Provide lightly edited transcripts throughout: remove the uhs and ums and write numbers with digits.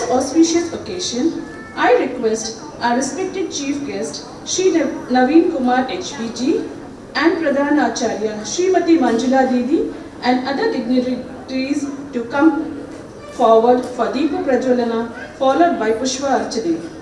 auspicious occasion, I request our respected chief guest, Shri Naveen Kumar HPG, and Pradhan Acharya, Srimati Manjula Didi, and other dignitaries to come forward for Deepa Prajwalana, followed by Pushpa Archana.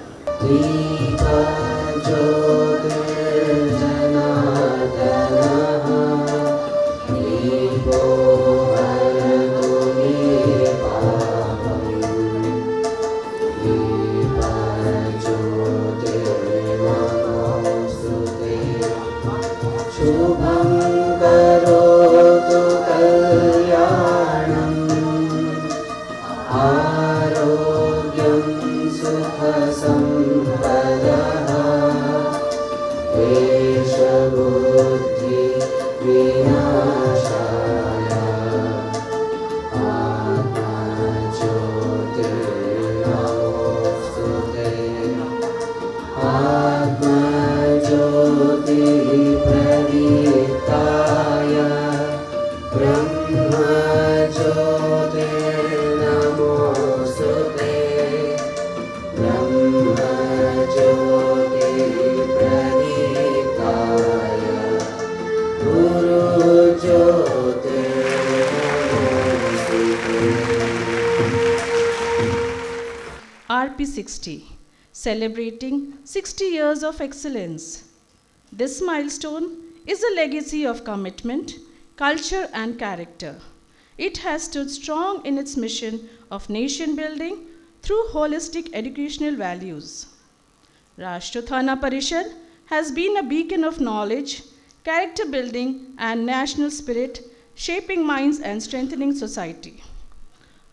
RP60, celebrating 60 years of excellence. This milestone is a legacy of commitment, culture, and character. It has stood strong in its mission of nation building through holistic educational values. Rashtrathana Parishad has been a beacon of knowledge, character building, and national spirit, shaping minds and strengthening society.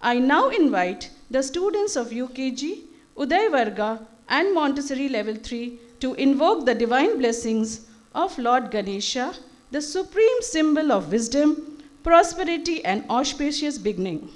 I now invite the students of UKG, Uday Varga, and Montessori Level 3 to invoke the divine blessings of Lord Ganesha, the supreme symbol of wisdom, prosperity, and auspicious beginning.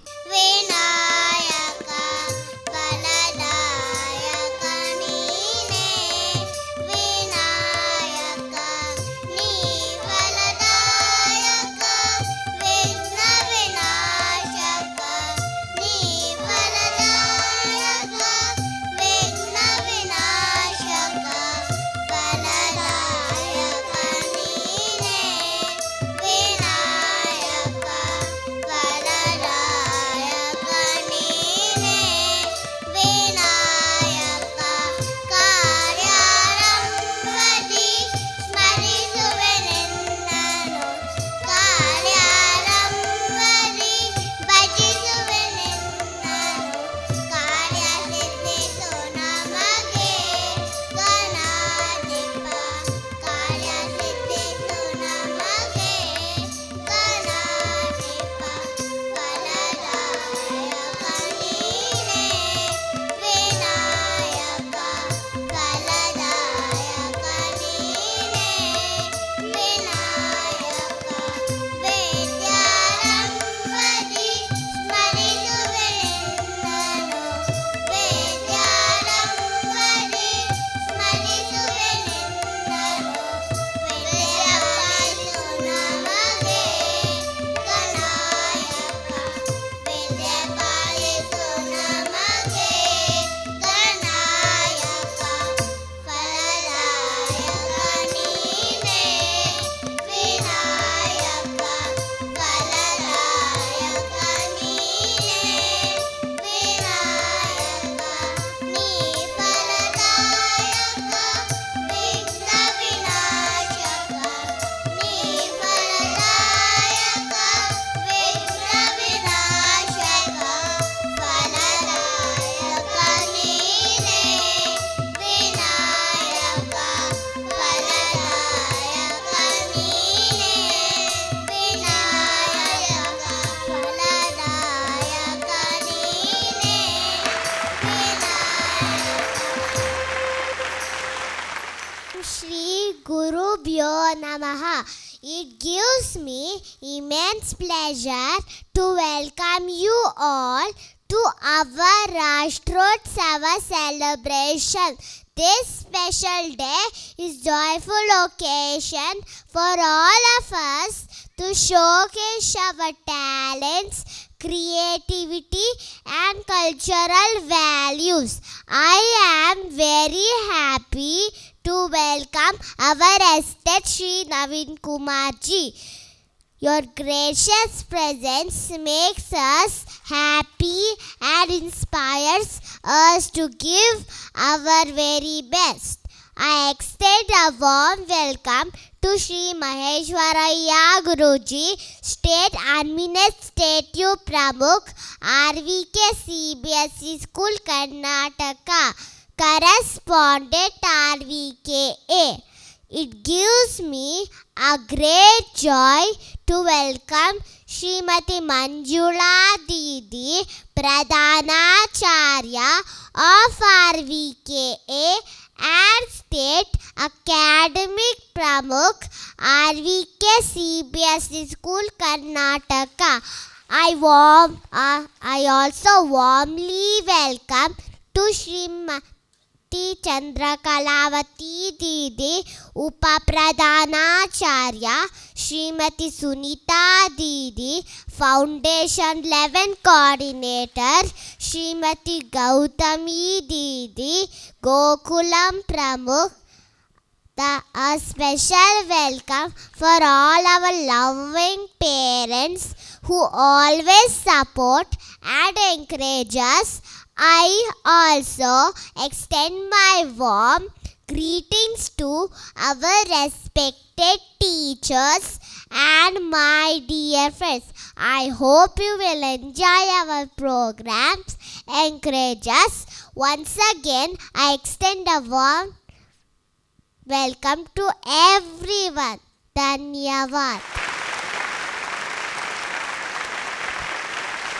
Gurubhyo Namaha. It gives me immense pleasure to welcome you all to our Rashtrotsava celebration. This special day is joyful occasion for all of us to showcase our talents, creativity, and cultural values. I am very happy to welcome our estate Shri Naveen Kumar ji. Your gracious presence makes us happy and inspires us to give our very best. I extend a warm welcome to Shri Maheshwaraya Guruji, State Administrative Pramukh, RVK CBSE School, Karnataka, Correspondent RVKA. It gives me a great joy to welcome Srimati Manjula Didi, Pradhanacharya of RVKA and State Academic Pramukh, RVK CBSE School, Karnataka. I also warmly welcome to Srimati Chandrakala Didi, Upa Pradhanacharya, Srimati Sunita Didi, Foundation 11 Coordinator, Srimati Gautami Didi, Gokulam Pramukh. A special welcome for all our loving parents who always support and encourage us. I also extend my warm greetings to our respected teachers and my dear friends. I hope you will enjoy our programs, encourage us. Once again, I extend a warm welcome to everyone. Dhanyavad.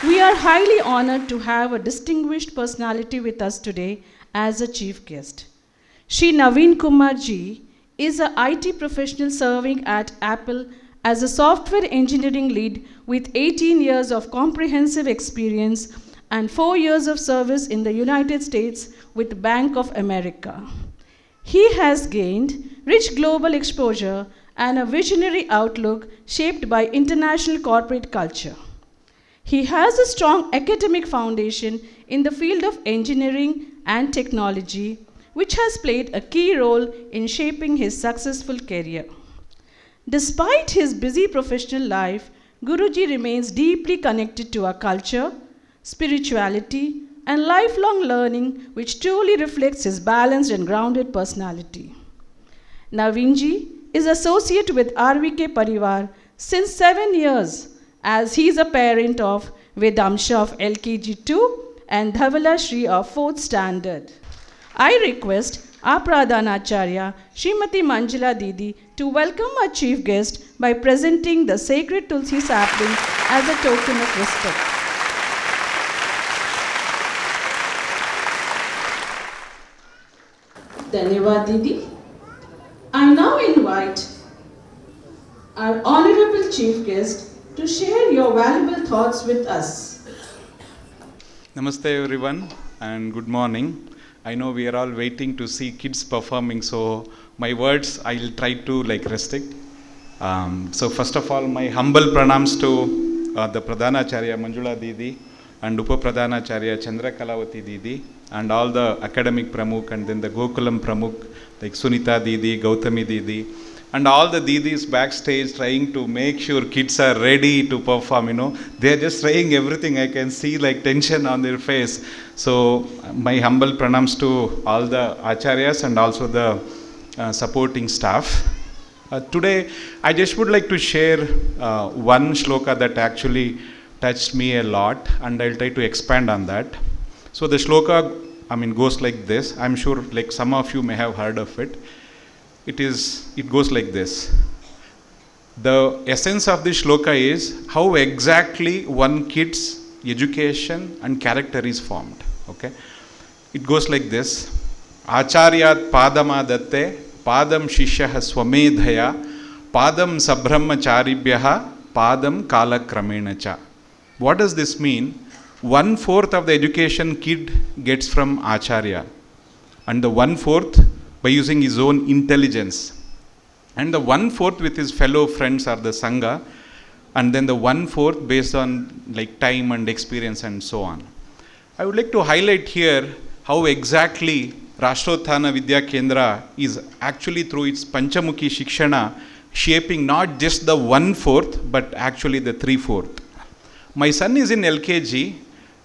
We are highly honored to have a distinguished personality with us today as a chief guest. Shri Naveen Kumar ji is an IT professional serving at Apple as a software engineering lead with 18 years of comprehensive experience and 4 years of service in the United States with Bank of America. He has gained rich global exposure and a visionary outlook shaped by international corporate culture. He has a strong academic foundation in the field of engineering and technology, which has played a key role in shaping his successful career. Despite his busy professional life, Guruji remains deeply connected to our culture, spirituality, and lifelong learning, which truly reflects his balanced and grounded personality. Naveenji is associate with RVK Parivar since 7 years, as he is a parent of Vedamsha of LKG 2 and Dhavala Shri of 4th Standard. I request our Pradhanacharya, Srimati Manjula Didi, to welcome our chief guest by presenting the sacred Tulsi sapling as a token of respect. Dhanyavad Didi. I now invite our honorable chief guest to share your valuable thoughts with us. Namaste everyone and good morning. I know we are all waiting to see kids performing, so my words I'll try to restrict. So first of all, my humble pranams to the Pradhanacharya Manjula Didi and Upa Pradhanacharya Chandra Kalavati Didi and all the academic Pramukh and then the Gokulam Pramukh like Sunita Didi, Gautami Didi, and all the Didis backstage trying to make sure kids are ready to perform, They're just trying everything. I can see tension on their face. So my humble pranams to all the acharyas and also the supporting staff. Today, I just would like to share one shloka that actually touched me a lot, and I'll try to expand on that. So the shloka, goes like this. I'm sure some of you may have heard of it. It goes like this. The essence of this shloka is how exactly one kid's education and character is formed. Okay, it goes like this. Acharyat padamadatte padam shishyaha swamedhaya padam sabrahmacharibhyaha padam kalakramenacha. What does this mean? 1/4 of the education kid gets from Acharya, and the 1/4 by using his own intelligence, and the 1/4 with his fellow friends or the Sangha, and then the 1/4 based on like time and experience and so on. I would like to highlight here how exactly Rashtrothana Vidya Kendra is actually through its Panchamukhi Shikshana shaping not just the 1/4 but actually the 3/4. My son is in LKG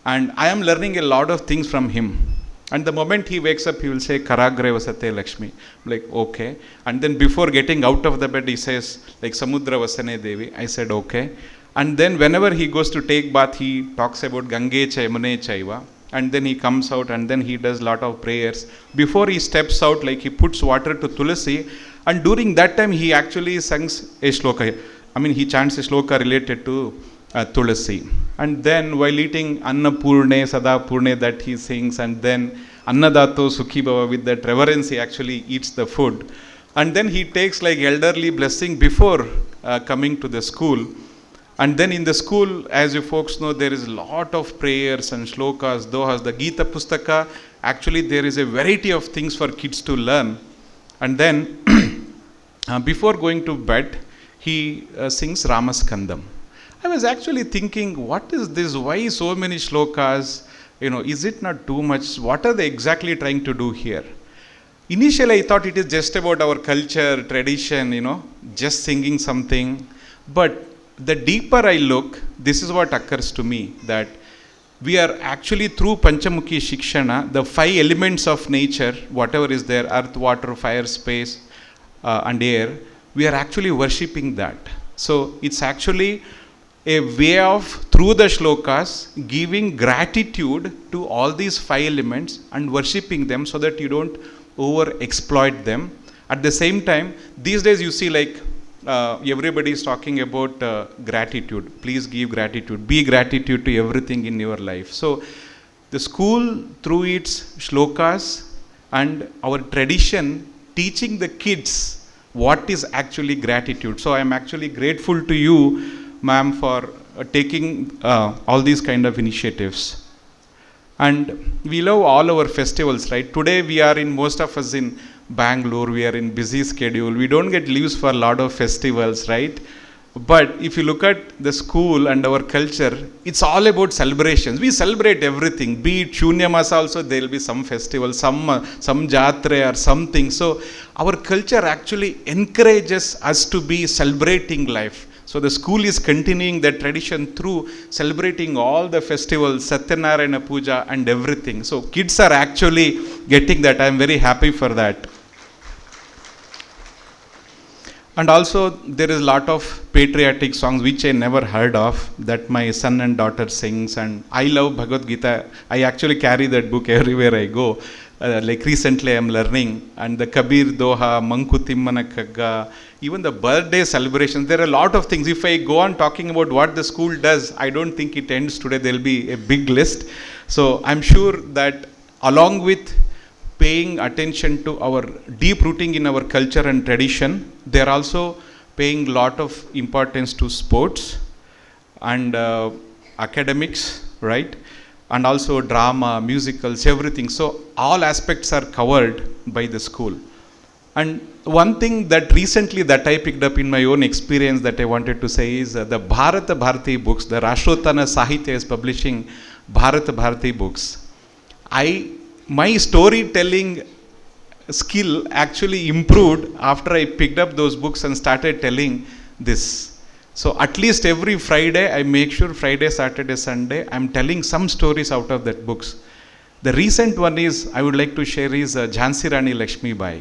and I am learning a lot of things from him. And the moment he wakes up, he will say, Karagre Vasate Lakshmi. I'm like, okay. And then before getting out of the bed, he says, like, Samudra Vasane Devi. I said, okay. And then whenever he goes to take bath, he talks about Gange Chaimane Chaiva. And then he comes out and then he does lot of prayers. Before he steps out, like he puts water to Tulasi. And during that time, he actually sings a shloka. I mean, he chants a shloka related to Tulasi. And then while eating Annapurne, Sadapurne that he sings, and then Annadato Sukhi Bhava, with that reverence he actually eats the food. And then he takes like elderly blessing before coming to the school. And then in the school, as you folks know, there is a lot of prayers and shlokas, dohas, the Gita Pustaka. Actually, there is a variety of things for kids to learn. And then before going to bed, he sings Ramaskandam. I was actually thinking, what is this? Why so many shlokas? You know, is it not too much? What are they exactly trying to do here? Initially, I thought it is just about our culture, tradition, you know, just singing something. But the deeper I look, this is what occurs to me, that we are actually through Panchamukhi Shikshana, the 5 elements of nature, whatever is there, earth, water, fire, space, and air, we are actually worshipping that. So it's actually a way of, through the shlokas, giving gratitude to all these 5 elements and worshipping them so that you don't over exploit them. At the same time, these days you see like everybody is talking about gratitude. Please give gratitude. Be gratitude to everything in your life. So the school, through its shlokas and our tradition, teaching the kids what is actually gratitude. So I am actually grateful to you, ma'am, for taking all these kind of initiatives. And we love all our festivals, right? Today we are in, most of us in Bangalore, we are in busy schedule. We don't get leaves for a lot of festivals, right? But if you look at the school and our culture, it's all about celebrations. We celebrate everything. Be it Shunyamasa also, there will be some festival, some jatre or something. So our culture actually encourages us to be celebrating life. So the school is continuing that tradition through celebrating all the festivals, Satyanarayana Puja and everything. So kids are actually getting that. I am very happy for that. And also there is a lot of patriotic songs which I never heard of, that my son and daughter sings. And I love Bhagavad Gita. I actually carry that book everywhere I go. Like recently I am learning. And the Kabir Doha, Manku Timmana Kagga, even the birthday celebrations, there are a lot of things. If I go on talking about what the school does, I don't think it ends today. There will be a big list. So I'm sure that along with paying attention to our deep rooting in our culture and tradition, they are also paying a lot of importance to sports and academics, right? And also drama, musicals, everything. So all aspects are covered by the school. And one thing that recently that I picked up in my own experience that I wanted to say is the Bharata Bharati books. The Rashtrottana Sahitya is publishing Bharata Bharati books. My storytelling skill actually improved after I picked up those books and started telling this. So at least every Friday, I make sure Friday, Saturday, Sunday, I'm telling some stories out of that books. The recent one is, I would like to share is Jhansi Rani Lakshmi Bai.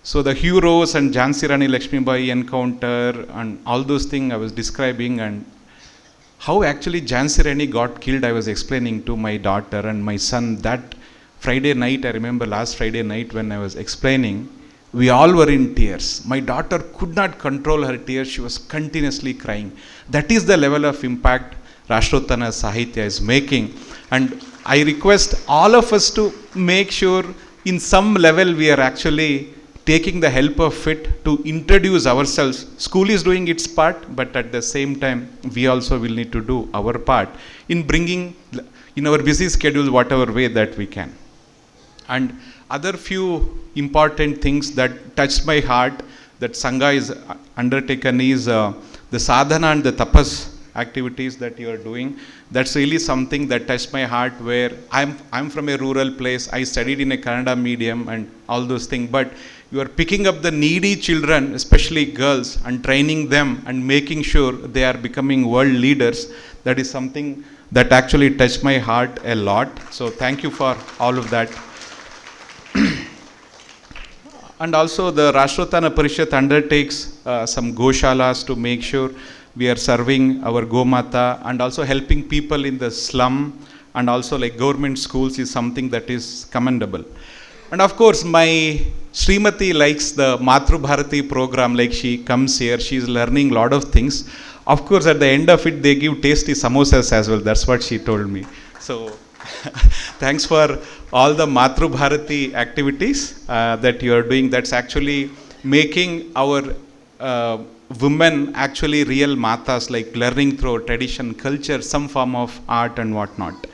So the heroes and Jhansi Rani Lakshmi Bai encounter and all those things I was describing, and how actually Jhansi Rani got killed, I was explaining to my daughter and my son. That Friday night, I remember last Friday night when I was explaining, we all were in tears. My daughter could not control her tears. She was continuously crying. That is the level of impact Rashtrottana Sahitya is making. And I request all of us to make sure in some level we are actually taking the help of it to introduce ourselves. School is doing its part, but at the same time, we also will need to do our part in bringing in our busy schedule whatever way that we can. And other few important things that touched my heart that Sangha is undertaken is the sadhana and the tapas activities that you are doing, that's really something that touched my heart, where I'm from a rural place, I studied in a Kannada medium and all those things, but you are picking up the needy children, especially girls, and training them and making sure they are becoming world leaders. That is something that actually touched my heart a lot. So thank you for all of that. And also the Rashtrotthana Parishad undertakes some Goshalas to make sure we are serving our Gomata, and also helping people in the slum, and also like government schools is something that is commendable. And of course, my Srimati likes the Matru Bharati program, like she comes here, she is learning a lot of things. Of course, at the end of it, they give tasty samosas as well. That's what she told me. So, thanks for all the Matru Bharati activities that you are doing. That's actually making our women actually real matas, like learning through tradition, culture, some form of art and whatnot.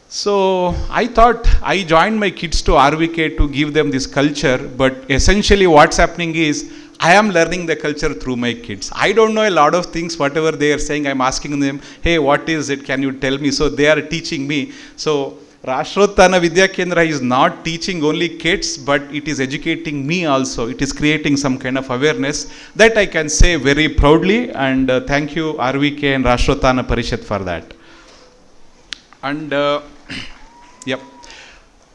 So I thought I joined my kids to RVK to give them this culture, but essentially what's happening is I am learning the culture through my kids. I don't know a lot of things, whatever they are saying, I'm asking them, hey, what is it? Can you tell me? So they are teaching me. So Rashtrotthana Vidya Kendra is not teaching only kids, but it is educating me also. It is creating some kind of awareness that I can say very proudly, and thank you RVK and Rashtrotthana Parishad for that. And yep,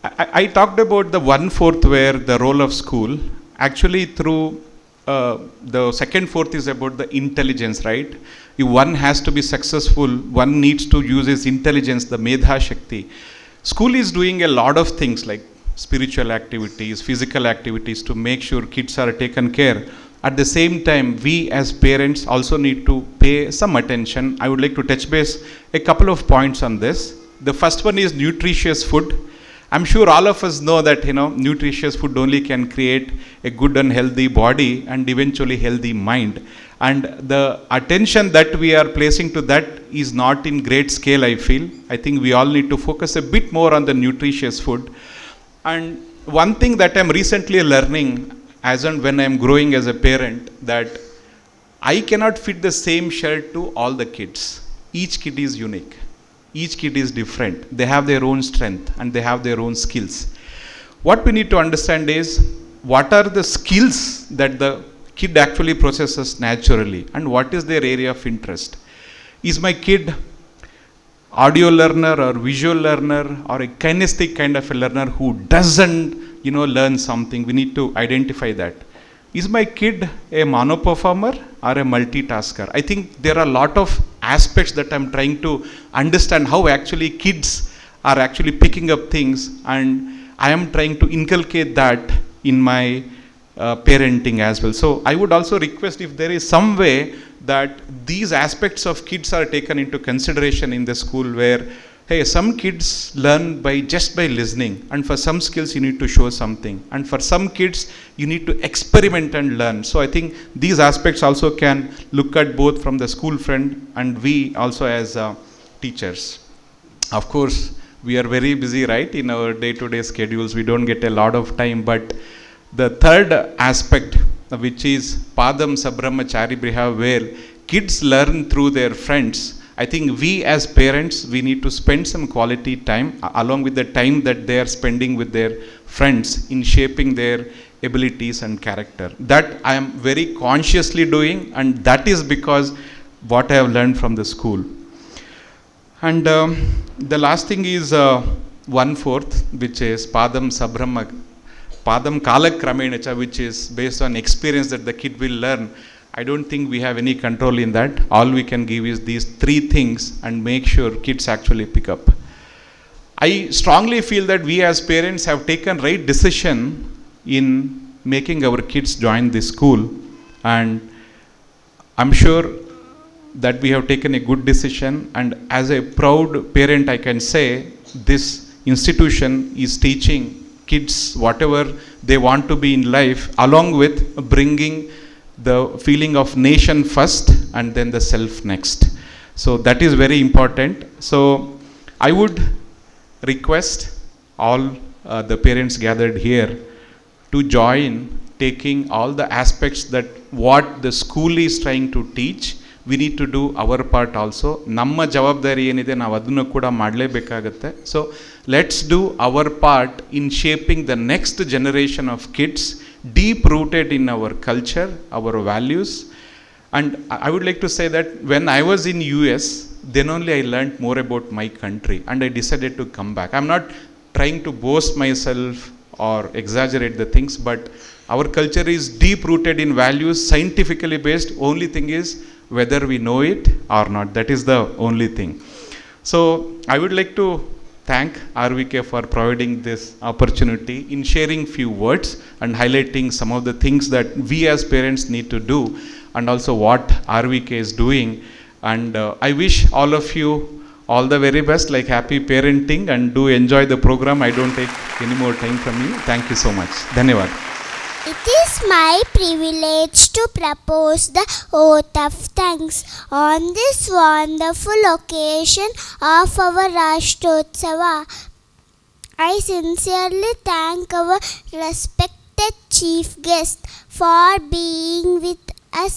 I talked about the 1/4 where the role of school. Actually, through the second fourth is about the intelligence, right? If one has to be successful, one needs to use his intelligence, the Medha Shakti. School is doing a lot of things like spiritual activities, physical activities to make sure kids are taken care. At the same time, we as parents also need to pay some attention. I would like to touch base a couple of points on this. The first one is nutritious food. I'm sure all of us know that, nutritious food only can create a good and healthy body and eventually healthy mind. And the attention that we are placing to that is not in great scale, I feel. I think we all need to focus a bit more on the nutritious food. And one thing that I'm recently learning as and when I'm growing as a parent, that I cannot fit the same shirt to all the kids. Each kid is unique. Each kid is different. They have their own strength and they have their own skills. What we need to understand is what are the skills that the kid actually possesses naturally and what is their area of interest. Is my kid audio learner or visual learner or a kinesthetic kind of a learner who doesn't learn something? We need to identify that. Is my kid a mono performer or a multitasker? I think there are a lot of aspects that I'm trying to understand how actually kids are actually picking up things, and I am trying to inculcate that in my parenting as well. So I would also request if there is some way that these aspects of kids are taken into consideration in the school, where hey, some kids learn just by listening, and for some skills you need to show something, and for some kids you need to experiment and learn. So I think these aspects also can look at both from the school front and we also as teachers. Of course, we are very busy, right, in our day-to-day schedules. We don't get a lot of time, but the third aspect, which is Padam Sabrahmachari Briha, where kids learn through their friends. I think we as parents, we need to spend some quality time along with the time that they are spending with their friends in shaping their abilities and character. That I am very consciously doing, and that is because what I have learned from the school. And the last thing is 1/4, which is Padam Kalakramenacha, which is based on experience that the kid will learn. I don't think we have any control in that. All we can give is these 3 things and make sure kids actually pick up. I strongly feel that we as parents have taken right decision in making our kids join this school, and I'm sure that we have taken a good decision, and as a proud parent I can say this institution is teaching kids whatever they want to be in life, along with bringing the feeling of nation first and then the self next. So that is very important. So I would request all the parents gathered here to join taking all the aspects that what the school is trying to teach, we need to do our part also. ನಮ್ಮ ಜವಾಬ್ದಾರಿ ಏನಿದೆ ನಾವು ಅದನ್ನು ಕೂಡ ಮಾಡಲೇಬೇಕಾಗತ್ತೆ. So let's do our part in shaping the next generation of kids deep rooted in our culture, our values. And I would like to say that when I was in US, then only I learned more about my country and I decided to come back. I'm not trying to boast myself or exaggerate the things, but our culture is deep rooted in values, scientifically based. Only thing is whether we know it or not. That is the only thing. So I would like to thank RVK for providing this opportunity in sharing few words and highlighting some of the things that we as parents need to do, and also what RVK is doing. And I wish all of you all the very best, like happy parenting, and do enjoy the program. I don't take any more time from you. Thank you so much. Dhanyavad. It is my privilege to propose the oath of thanks on this wonderful occasion of our Rashtrotsava. I sincerely thank our respected chief guest for being with us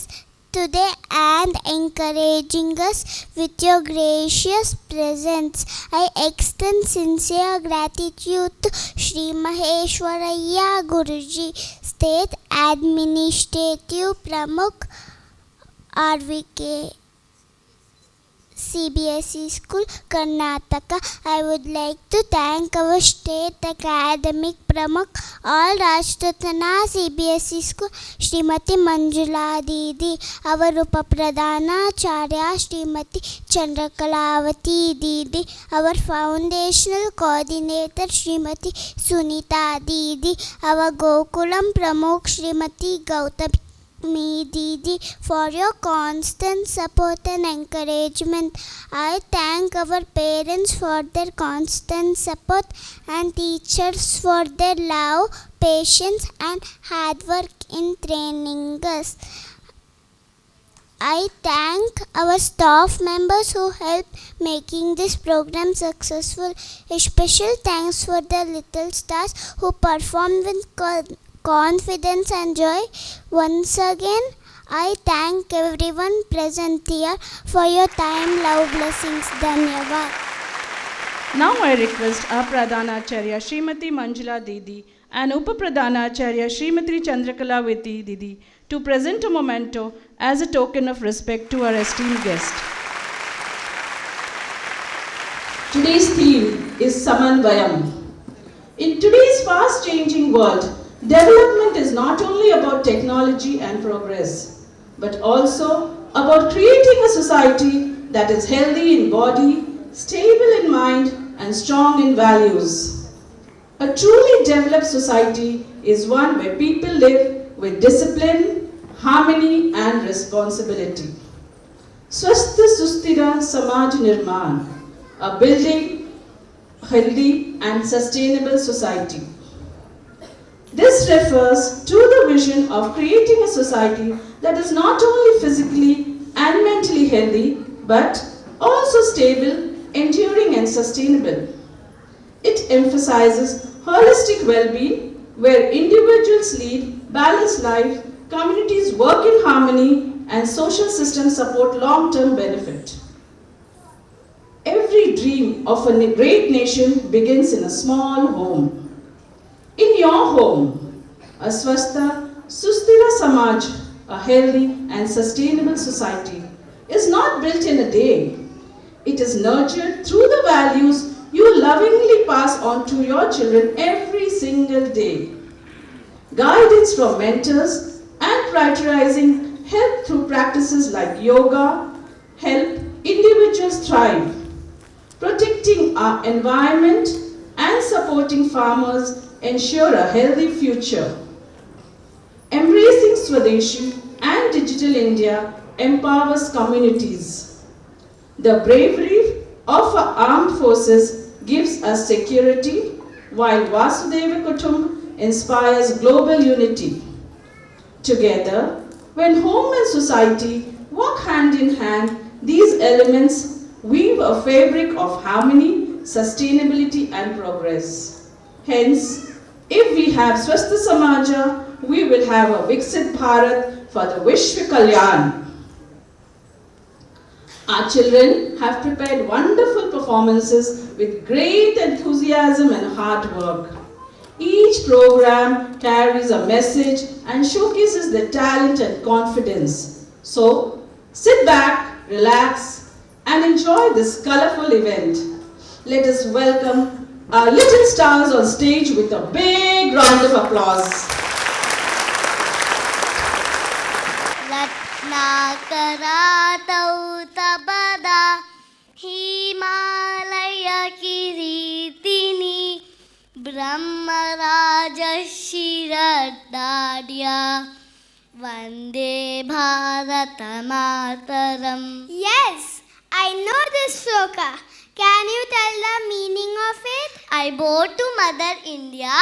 today and encouraging us with your gracious presence. I extend sincere gratitude to Sri Maheshwaraya Guruji, State Administrative Pramukh, RVK CBSE School, Karnataka. I would like to thank our State Academic Pramukh, all Rashtrotana CBSE School, Srimati Manjula Didi, our Upapradhanacharya Srimati Chandrakala Didi, our Foundational Coordinator Srimati Sunita Didi, our Gokulam Pramukh Srimati Gautami Didi, for your constant support and encouragement. I thank our parents for their constant support and teachers for their love, patience and hard work in training us. I thank our staff members who helped making this program successful. A special thanks for the little stars who performed with confidence and joy. Once again, I thank everyone present here for your time, love, blessings. Dhanyavad. Now I request our Pradhanacharya Srimati Manjula Didi and Upapradhanacharya Srimati Chandrakalavati Didi to present a memento as a token of respect to our esteemed guest. Today's theme is Samanvayam. In today's fast-changing world, development is not only about technology and progress, but also about creating a society that is healthy in body, stable in mind, and strong in values. A truly developed society is one where people live with discipline, harmony, and responsibility. Swasth Sustira Samaj Nirman, a building healthy and sustainable society. This refers to the vision of creating a society that is not only physically and mentally healthy, but also stable, enduring and sustainable. It emphasizes holistic well-being, where individuals lead balanced life, communities work in harmony, and social systems support long-term benefit. Every dream of a great nation begins in a small home. In your home, a Swastha Sustira Samaj, a healthy and sustainable society, is not built in a day. It is nurtured through the values you lovingly pass on to your children every single day. Guidance from mentors and prioritizing health through practices like yoga help individuals thrive. Protecting our environment and supporting farmers ensure a healthy future. Embracing Swadeshi and Digital India empowers communities. The bravery of our armed forces gives us security, while Vasudhaiva Kutumbakam inspires global unity. Together, when home and society work hand in hand, these elements weave a fabric of harmony, sustainability and progress. Hence, if we have Swastha Samaja, we will have a Viksit Bharat for the Vishwa Kalyan. Our children have prepared wonderful performances with great enthusiasm and hard work. Each program carries a message and showcases their talent and confidence. So, sit back, relax, and enjoy this colorful event. Let us welcome our little stars on stage with a big round of applause. रत्नाकरातौ तपदा हिमालय किरीटिनी ब्रह्मराजशिरदार्या वन्दे भारतमातरम्. Yes, I know this shloka. Can you tell the meaning of it? I bow to Mother India,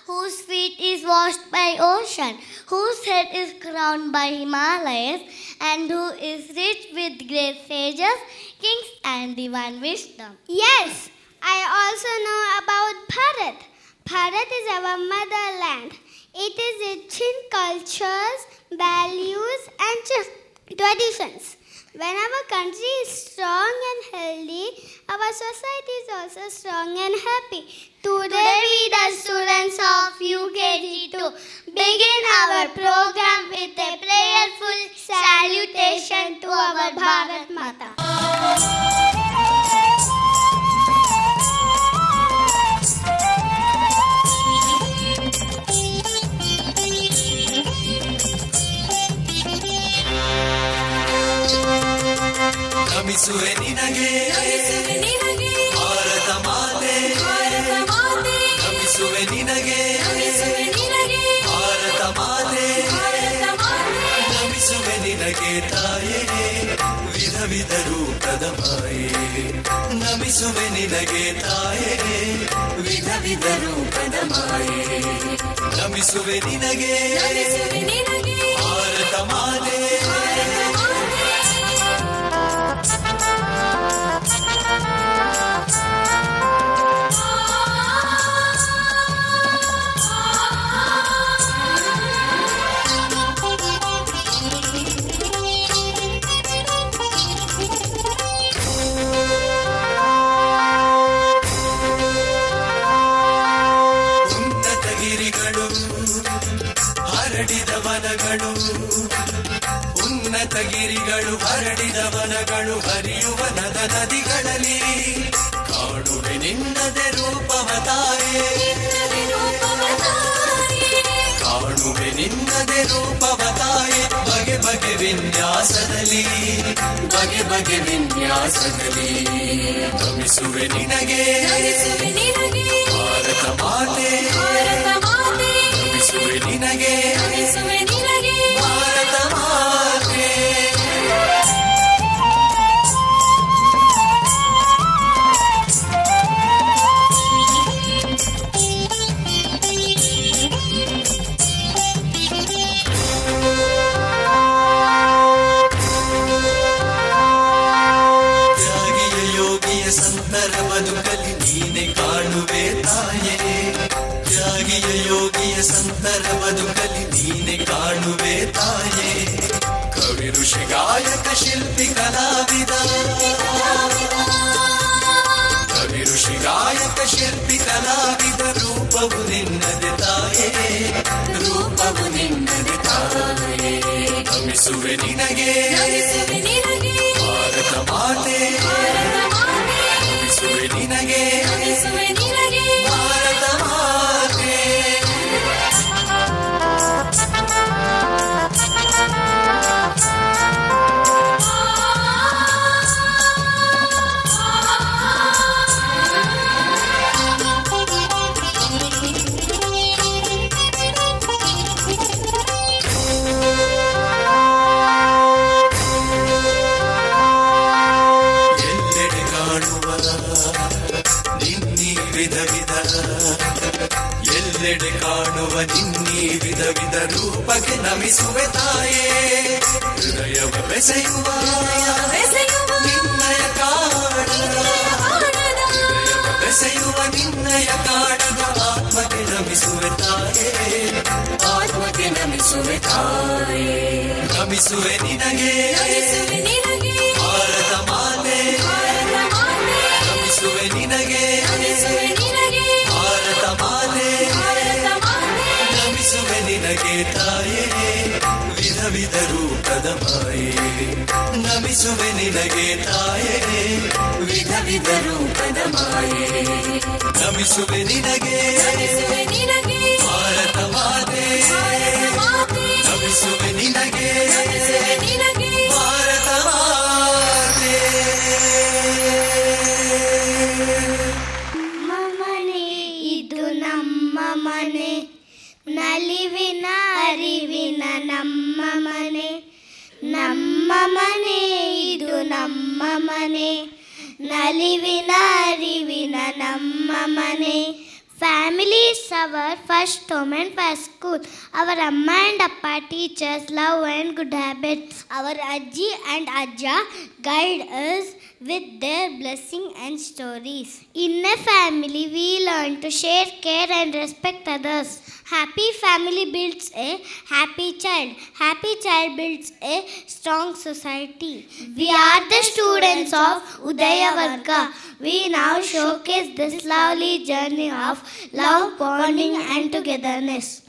whose feet is washed by ocean, whose head is crowned by Himalayas, and who is rich with great sages, kings, and divine wisdom. Yes, I also know about Bharat. Bharat is our motherland. It is rich in cultures, values, and traditions. When our country is strong and healthy, our society is also strong and happy. Today we, the students of UKG2, begin our program with a prayerful salutation to our Bharat Mata. ನಮಿಸುವೆ ನಿನಗೆ ಭಾರತ ಮಾತೆ, ನಮಿಸುವೆ ನಿನಗೆ ಭಾರತ ಮಾತೆ, ನಮಿಸುವೆ ನಿನಗೆ ತಾಯೇ ವಿಧ ವಿಧ ರೂಪದ ಮಾಯೆ, ನಮಿಸುವೆ ನಿನಗೆ ತಾಯೇ ವಿಧ ವಿಧ ರೂಪದ ಮಾಯೆ, ನಮಿಸುವೆ ನಿನಗೆ ಭಾರತ ಮಾತೆ. ಉನ್ನತ ಗಿರಿಗಳು ಹರಡಿದ ವನಗಳು ಹರಿಯುವ ನದ ನದಿಗಳಲ್ಲಿ ಕಾಣುವೆ ನಿನ್ನದೆ ರೂಪವ ತಾಯೇ, ಕಾಣುವೆ ನಿನ್ನದೆ ರೂಪವ ತಾಯೇ, ಬಗೆ ಬಗೆ ವಿನ್ಯಾಸದಲ್ಲಿ, ಬಗೆ ಬಗೆ ವಿನ್ಯಾಸದಲ್ಲಿ ನಮಿಸುವೆ ನಿನಗೆ ಭಾರತ ಮಾತೆ, ನಮಿಸುವೆ ನಿನಗೆ ಭಾರತ ಮಾತೆ. ತ್ಯಾಗಿಯ ಯೋಗಿಯ ಸಂತರ ಬದುಕಲಿ ನೀನೆ ಕಾಣುವೆ ತಾಯೇ, ತ್ಯಾಗಿಯ ಯೋಗಿಯ ಸಂತರ ಬದುಕಲಿ ನೀನೆ ಕಾಣುವೆ ತಾಯೇ, ಕವಿ ಋಷಿ ಗಾಯಕ ಶಿಲ್ಪಿ ಕಲಾವಿದ, ಕವಿ ಋಷಿ ಗಾಯಕ ಶಿಲ್ಪಿ ಕಲಾವಿದ ರೂಪವು ನಿನ್ನದೆ ತಾಯೇ, ರೂಪವು ನಿನ್ನದೆ ತಾಯೇ, ನಮಿಸುವೆ ನಿನಗೆ ಭಾರತ ಮಾತೆ, ನಮಿಸುವೆ ನಿನಗೆ ಭಾರತ ಮಾತೆ. ಎಲ್ಲೆಡೆ ಕಾಣುವ ನಿನ್ನೀ ವಿಧ ವಿಧ, ಎಲ್ಲೆಡೆ ಕಾಣುವ ನಿನ್ನೀ ವಿಧ ವಿಧ ರೂಪಕ್ಕೆ ನಮಿಸುವೆ ತಾಯೇ, ಹೃದಯವ ಬೆಸೆಯುವ ನಿನ್ನಯ ಕಾಣದ, ಹೃದಯವ ಬೆಸೆಯುವ ನಿನ್ನಯ ಕಾಣದ ಆತ್ಮಕ್ಕೆ ನಮಿಸುವೆ ತಾಯೇ, ಆತ್ಮಕ್ಕೆ ನಮಿಸುವೆ ತಾಯೇ, ನಮಿಸುವೆ ನಿನಗೆ ಭಾರತ ಮಾತೆ. ನಮಿಸುವೆ ನಿನಗೆ ತಾಯೇ ವಿಧ ವಿಧ ರೂಪದ ಮಾಯೆ ನಮಿಸುವೆ ನಿನಗೆ ಭಾರತ ಮಾತೆ ನಮಿಸುವೆ ನಿನಗೆ ಭಾರತ ಮಾತೆ ಮನೆ ಇದು ನಮ್ಮ ಮನೆ ನಲಿವಿನ ಅರಿವಿನ ನಮ್ಮ ಮನೆ ನಮ್ಮ ಮನೆ ಇದು ನಮ್ಮ ಮನೆ ನಲಿವಿನ ಅರಿವಿನ ನಮ್ಮ ಮನೆ Family is our first home and first school. Our Amma and Appa teach us love and good habits. Our Ajji and Ajja guide us with their blessing and stories. In a family, we learn to share, care and respect others. Happy family builds a happy child. Happy child builds a strong society. We are the students of Udaya Varga. We now showcase this lovely journey of love, bonding and togetherness.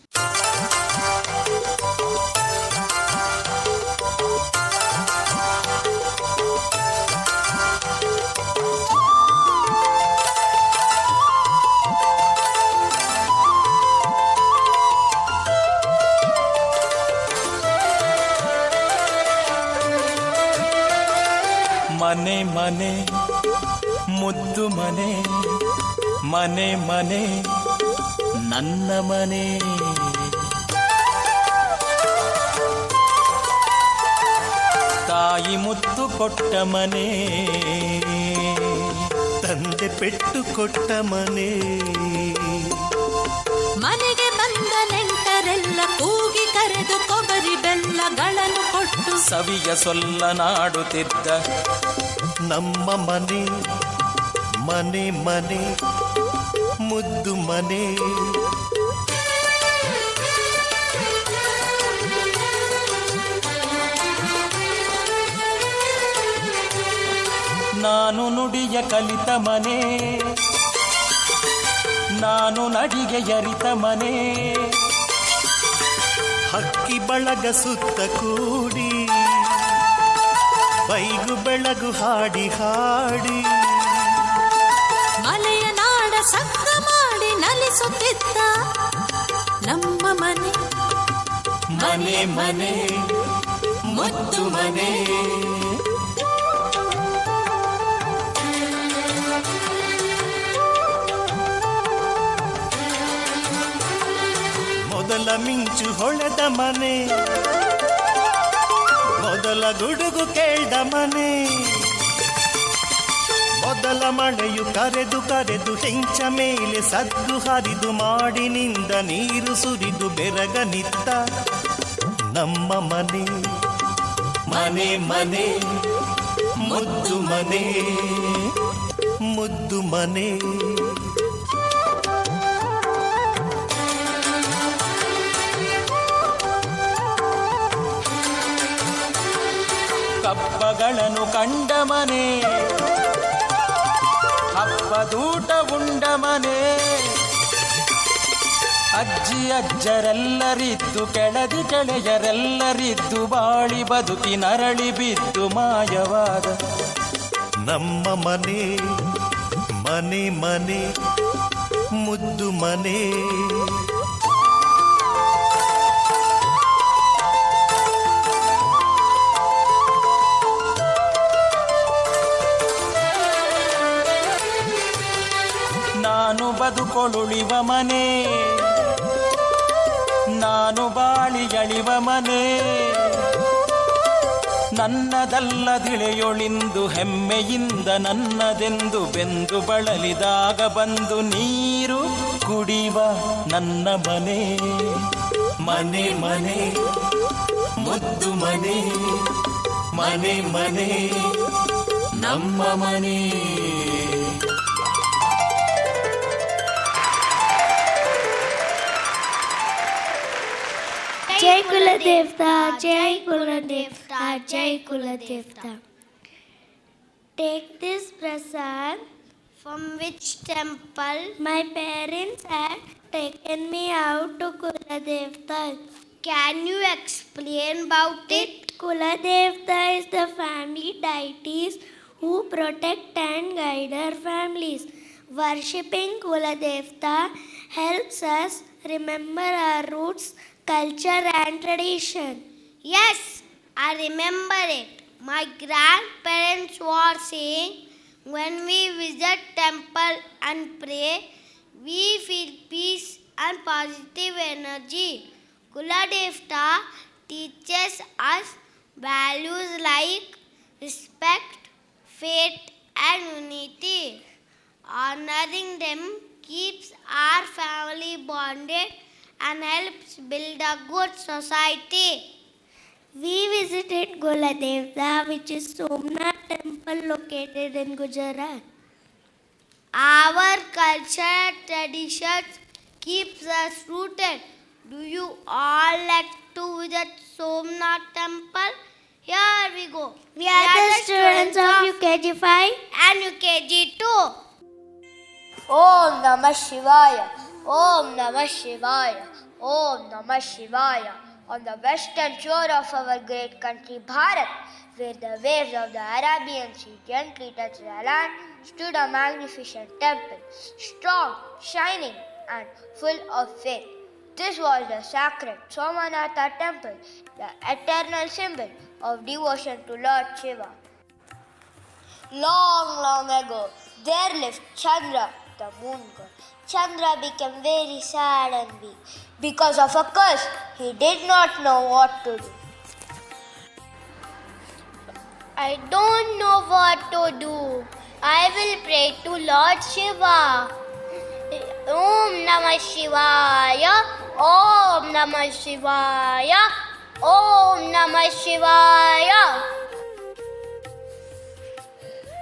ಮನೆ ಮನೆ ಮುದ್ದು ಮನೆ ಮನೆ ಮನೆ ನನ್ನ ಮನೆ ತಾಯಿ ಮುತ್ತು ಕೊಟ್ಟ ಮನೆ ತಂದೆ ಪೆಟ್ಟು ಕೊಟ್ಟ ಮನೆ ಮನೆಗೆ ಬಂದ ನೆಂಟರೆಲ್ಲ ಕೂಗಿ ಕರೆದು ಕೊಬ್ಬರಿ ಬೆಲ್ಲಗಳನ್ನು ಕೊಟ್ಟು ಸವಿಯ ಸೊಲ್ಲ ನಾಡುತ್ತಿದ್ದ ನಮ್ಮ ಮನೆ ಮನೆ ಮನೆ ಮುದ್ದು ಮನೆ ನಾನು ನುಡಿಯ ಕಲಿತ ಮನೆ ನಾನು ನಡಿಗೆ ಯರಿತ ಮನೆ ಹಕ್ಕಿ ಬಳಗ ಸುತ್ತ ಕೂಡಿ ಬೈಗು ಬೆಳಗು ಹಾಡಿ ಹಾಡಿ ಮಲೆಯ ನಾಡ ಸಂಗ ಮಾಡಿ ನಲಿಸುತ್ತಿದ್ದ ನಮ್ಮ ಮನೆ ಮನೆ ಮನೆ ಮುದ್ದು ಮನೆ ಮೊದಲ ಮಿಂಚು ಹೊಳೆದ ಮನೆ ಮೊದಲ ಗುಡುಗು ಕೇಳ್ದ ಮನೆ ಮೊದಲ ಮಳೆಯು ಕರೆದು ಕರೆದು ಹೆಂಚ ಮೇಲೆ ಸದ್ದು ಹರಿದು ಮಾಡಿನಿಂದ ನೀರು ಸುರಿದು ಬೆರಗ ನಿತ್ತ ನಮ್ಮ ಮನೆ ಮನೆ ಮನೆ ಮುದ್ದು ಮನೆ ಮುದ್ದು ಮನೆ ಕಪ್ಪಗಳನ್ನು ಕಂಡ ಮನೆ ಹಬ್ಬದೂಟ ಉಂಡ ಮನೆ ಅಜ್ಜಿ ಅಜ್ಜರೆಲ್ಲರಿದ್ದು ಕೆಳದಿ ಕೆಳೆಯರೆಲ್ಲರಿದ್ದು ಬಾಳಿ ಬದುಕಿ ನರಳಿ ಬಿದ್ದು ಮಾಯವಾದ ನಮ್ಮ ಮನೆ ಮನೆ ಮನೆ ಮುದ್ದು ಮನೆ ನಾನು ಬದುಕೊಳುಳಿವ ಮನೆ ನಾನು ಬಾಳಿ ಎಳಿವ ಮನೆ ನನ್ನದಲ್ಲದಿಳೆಯೊಳಿಂದು ಹೆಮ್ಮೆಯಿಂದ ನನ್ನದೆಂದು ಬೆಂದು ಬಳಲಿದಾಗ ಬಂದು ನೀರು ಕುಡಿವ ನನ್ನ ಮನೆ ಮನೆ ಮನೆ ಮುದ್ದು ಮನೆ ಮನೆ ಮನೆ ನಮ್ಮ ಮನೆ Jai Kuladevta, Jai Kuladevta, Jai Kuladevta. Take this prasad. From which temple my parents had taken me out to Kuladevta. Can you explain about it? Kuladevta is the family deities who protect and guide our families. Worshipping Kuladevta helps us remember our roots, culture and tradition. Yes, I remember it. My grandparents were saying when we visit temple and pray, we feel peace and positive energy. Kuladevta teaches us values like respect, faith, and unity. Honoring them keeps our family bonded and helps build a good society. We visited Kuladevta, which is Somnath temple located in Gujarat. Our culture traditions keeps us rooted. Do you all like to visit Somnath temple? Here we go. We are the students of UKG 5 and UKG 2. Om Namah Shivaya, Om Namah Shivaya, Om Namah Shivaya. On the western shore of our great country Bharat, where the waves of the Arabian Sea gently touch the land, stood a magnificent temple, strong, shining, and full of faith. This was the sacred Somanatha temple, the eternal symbol of devotion to Lord Shiva. Long, long ago, there lived Chandra, the moon god. Chandra became very sad and weak. Because of a curse, he did not know what to do. I don't know what to do. I will pray to Lord Shiva. Om Namah Shivaya, Om Namah Shivaya, Om Namah Shivaya.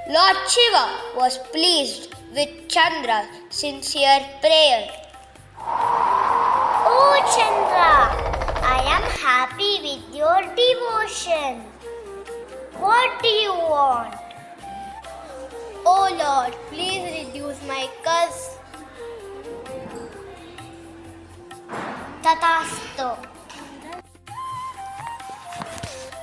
Lord Shiva was pleased with Chandra's sincere prayer. Oh Chandra, I am happy with your devotion. What do you want? Oh Lord, please reduce my curse. Tatastu.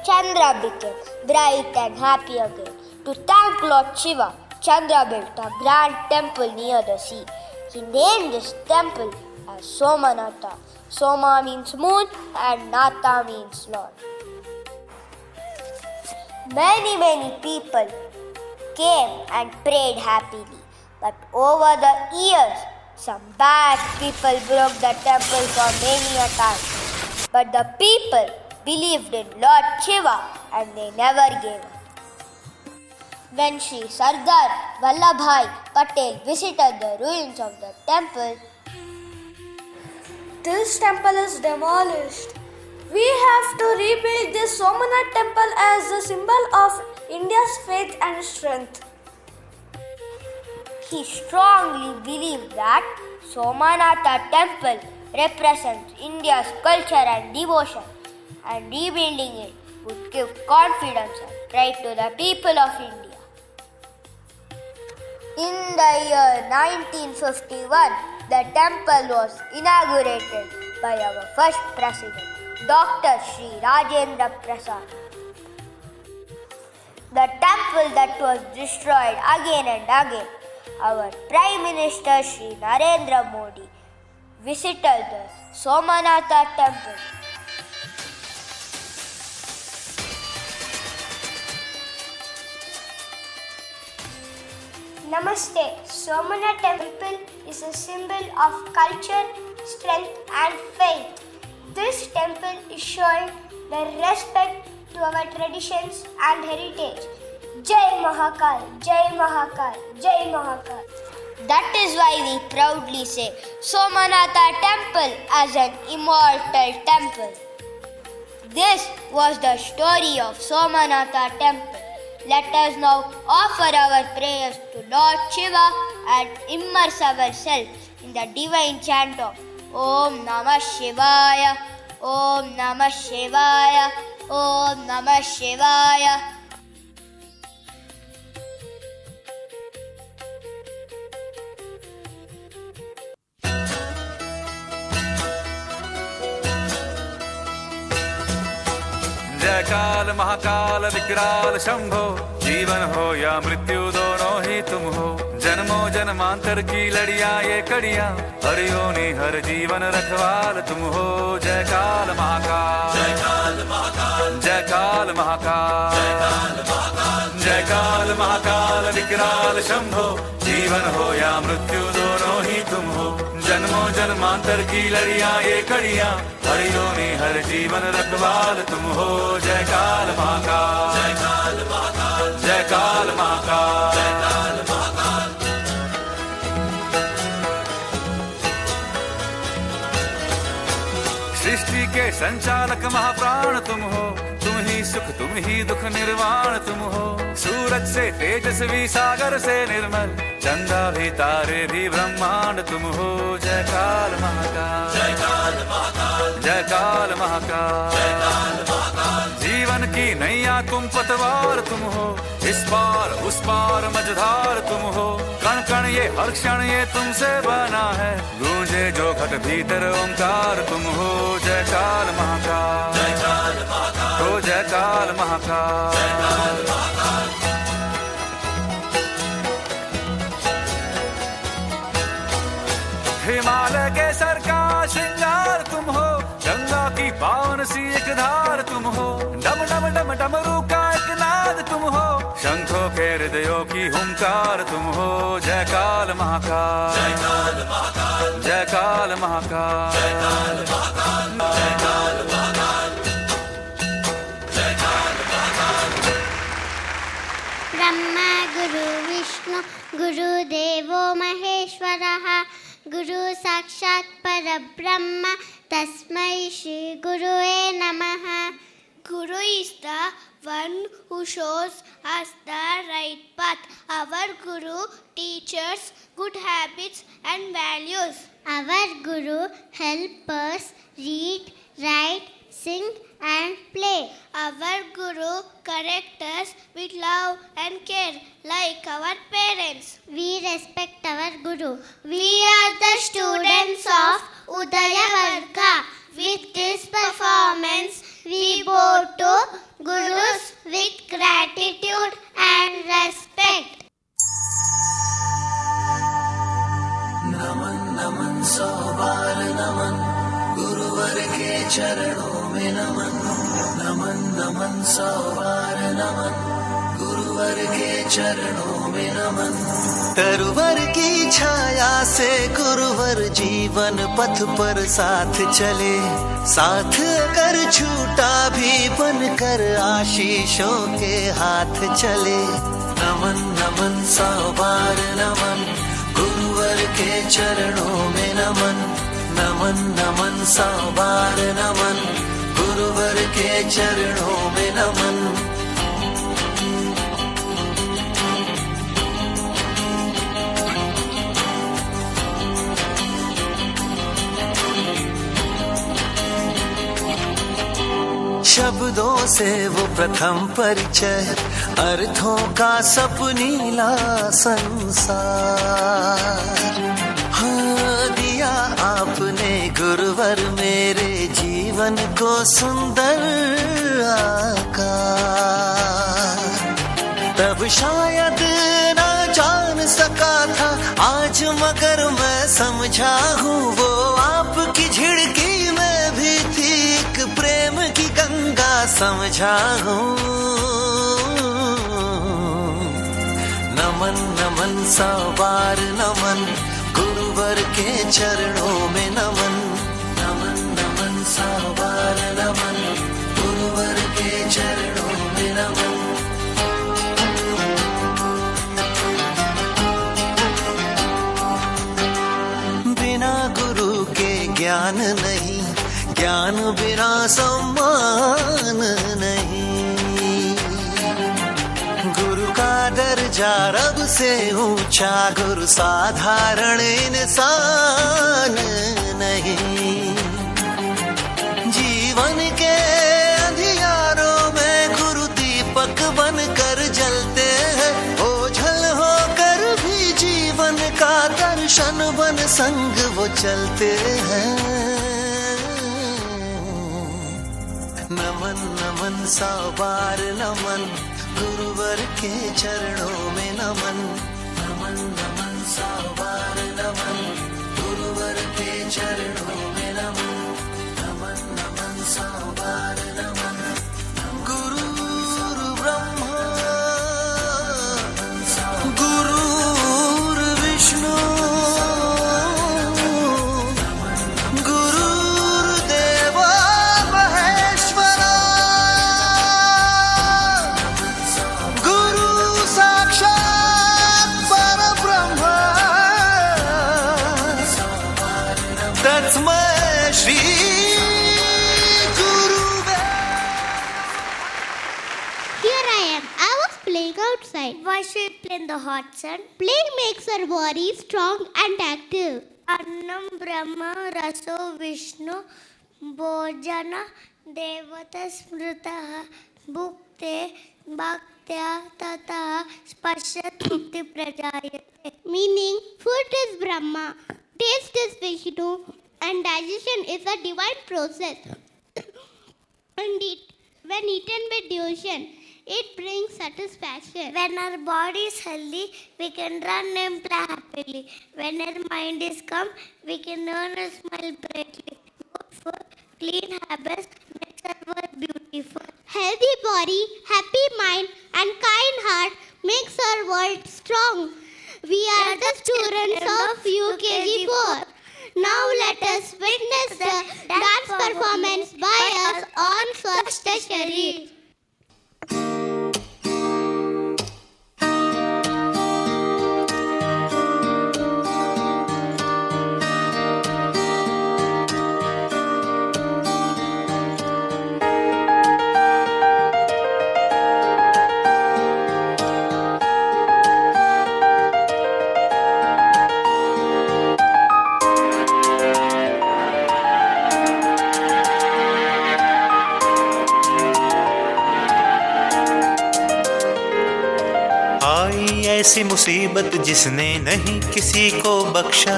Chandra became bright and happy again. To thank Lord Shiva, Chandra built a grand temple near the sea. He named this temple as Somanatha. Soma means moon and Natha means Lord. Many people came and prayed happily. But over the years, some bad people broke the temple for many a time. But the people believed in Lord Shiva and they never gave up. When Sri Sardar Vallabhbhai Patel visited the ruins of the temple, this temple is demolished. We have to rebuild this Somanath temple as a symbol of India's faith and strength. he strongly believed that Somanatha temple represents India's culture and devotion, and rebuilding it would give confidence and pride to the people of India. In the year 1951, the temple was inaugurated by our first president, Dr. Sri Rajendra Prasad. The temple that was destroyed again and again, our Prime Minister Sri Narendra Modi visited the Somanatha temple. Namaste. Somanath temple is a symbol of culture, strength and faith. This temple is showing the respect to our traditions and heritage. Jai Mahakal, Jai Mahakal, Jai Mahakal. That is why we proudly say Somanatha temple as an immortal temple. This was the story of Somanatha temple. Let us now offer our prayers to Lord Shiva and immerse ourselves in the divine chant of Om Namah Shivaya, Om Namah Shivaya, Om Namah Shivaya. काल महाकाल विकराल शंभो, जीवन हो या मृत्यु दोनों ही तुम हो। जन्मों जन्मांतर की लड़ियां ये कड़ियां, हर योनि हर जीवन रखवाल तुम हो। जय काल महाकाल, जय काल महाकाल, जय काल महाकाल, जय काल महाकाल, जय काल महाकाल विकराल शंभो, जीवन हो या मृत्यु दोनों ही तुम हो। जन्मों जन्मांतर की लड़ियां ये कड़ियां, हर योनि हर जीवन रखवाल तुम हो। जय काल महाकाल, जय काल महाकाल, जय काल महाकाल, जय काल महाकाल। सृष्टि के संचालक महाप्राण तुम हो, तुम ही सुख तुम ही दुख निर्वाण तुम हो। सूरज से तेजस्वी सागर से निर्मल, चंदा भी तारे भी ब्रह्मांड तुम हो। जय काल महाकाल, जय काल महाकाल, जय काल महाकाल, जय काल महाकाल। जीवन की नैया तुम पतवार तुम हो, इस पार उस पार मझधार तुम हो। कण कण ये हर क्षण ये तुमसे बना है, गूंजे जो घट भीतर ओंकार तुम हो। जय काल महाकाल, जय काल महाकाल, ओ जय काल महाकाल, जय काल महाकाल। हिमालय के सर का श्रृंगार तुम हो, गंगा की पावन सी एक धार तुम हो। डम डम डम डमरू का एक नाद तुम हो, शंखों के हृदयों की हुंकार तुम हो। जय काल महाकाल, जय काल महाकाल, जय काल महाकाल, जय काल महाकाल, जय काल महाकाल, जय काल महाकाल। ब्रह्मा गुरु विष्णु गुरुदेवो महेश्वरः, गुरु साक्षात् परब्रह्म तस्मै श्री गुरुवे नमः। Guru is the one who shows us the right path. Our Guru teaches good habits and values. Our Guru helps us read, write, sing and play. Our Guru corrects us with love and care like our parents. We respect our Guru. We are the students of Udaya Varga. With this performance, we bow to Gurus with gratitude and respect. नमन नमन सौ बार नमन, गुरुवर के चरणों में नमन। नमन नमन सौ बार नमन, गुरुवर के चरणों में नमन। तरुवर की छाया से गुरुवर जीवन पथ पर साथ चले, साथ अगर छूटा भी बनकर आशीषों के हाथ चले। नमन नमन सौ बार नमन, गुरुवर के चरणों में नमन। नमन नमन सौ बार नमन, गुरुवर के चरणों में नमन। शब्दों से वो प्रथम परिचय, अर्थों का सपनीला संसार। हाँ, दिया आपने गुरुवर मेरे जीवन को सुंदर आकार। तब शायद ना जान सका था आज, मगर मैं समझा हूँ वो आपकी झिड़की में भी थी एक प्रेम की गंगा समझा हूँ। नमन नमन सौ बार नमन, गुरुवर के चरणों में नमन। नमन नमन सौ बार नमन, गुरुवर के चरणों में नमन। बिना गुरु के ज्ञान नहीं, ज्ञान बिना सम्मान नहीं। गुरु का दर्जा रब से ऊंचा, गुरु साधारण इंसान नहीं। जीवन के अंधियारों में गुरु दीपक बनकर जलते हैं, ओझल होकर भी जीवन का दर्शन बन संग वो चलते हैं। नमन नमन नमन 100 बार नमन, गुरुवर के चरणों में नमन। नमन नमन 100 बार नमन, गुरुवर के चरणों में नमन। नमन नमन 100 बार नमन, गुरु ब्रह्मा गुरु विष्णु गुरुर्देव महेश्वरा, गुरु साक्षात् परब्रह्म तस्मै Shri Gurudev. Here I am. I was playing outside. Why should we play in the hot sun? Playing makes our body strong and active. Annam Brahma Raso Vishnu Bhojana Devata Smritaha Bhukte Bhaktya Tataha Spashat Mukti Prajayate. Meaning, food is Brahma, taste is Vishnu, and digestion is a divine process. And when eaten with devotion, it brings satisfaction. When our body is healthy, we can run and play happily. When our mind is calm, we can earn and smile brightly. Good food, clean habits makes our world beautiful. Healthy body, happy mind, and kind heart makes our world strong. We are the students of UKG 4. Now let us witness the dance performance by us on Swasth Sharir. ऐसी मुसीबत जिसने नहीं किसी को बख्शा,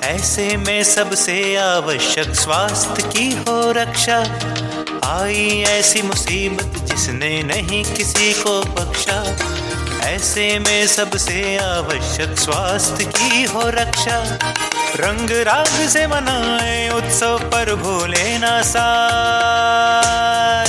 ऐसे में सबसे आवश्यक स्वास्थ्य की हो रक्षा। आई ऐसी मुसीबत जिसने नहीं किसी को बख्शा, ऐसे में सबसे आवश्यक स्वास्थ्य की हो रक्षा। रंग राग से मनाए उत्सव पर भूले ना सार,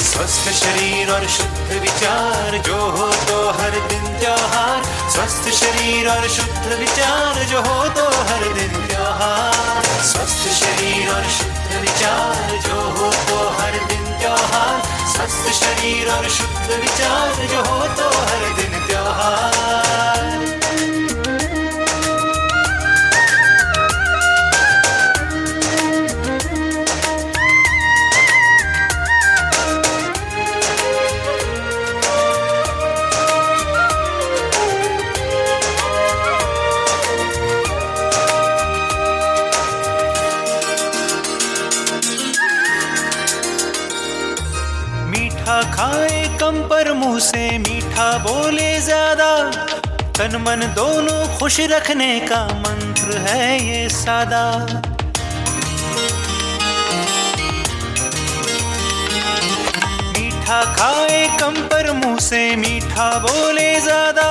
स्वस्थ शरीर और शुद्ध विचार जो हो तो हर दिन त्योहार। स्वस्थ शरीर और शुद्ध विचार जो हो तो हर दिन त्योहार। स्वस्थ शरीर और शुद्ध विचार जो हो तो हर दिन त्योहार। स्वस्थ शरीर और शुद्ध विचार जो हो तो हर दिन त्योहार। खाए कम पर मुंह से मीठा बोले ज्यादा, तन मन दोनों खुश रखने का मंत्र है ये सादा। मीठा खाए कम पर मुंह से मीठा बोले ज्यादा,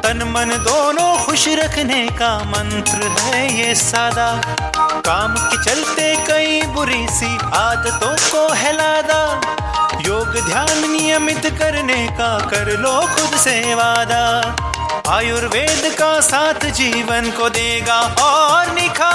तन मन दोनों खुश रखने का मंत्र है ये सादा। काम के चलते कई बुरी सी आदतों को हिलादा, योग ध्यान नियमित करने का कर लो खुद से वादा। आयुर्वेद का साथ जीवन को देगा और निखार।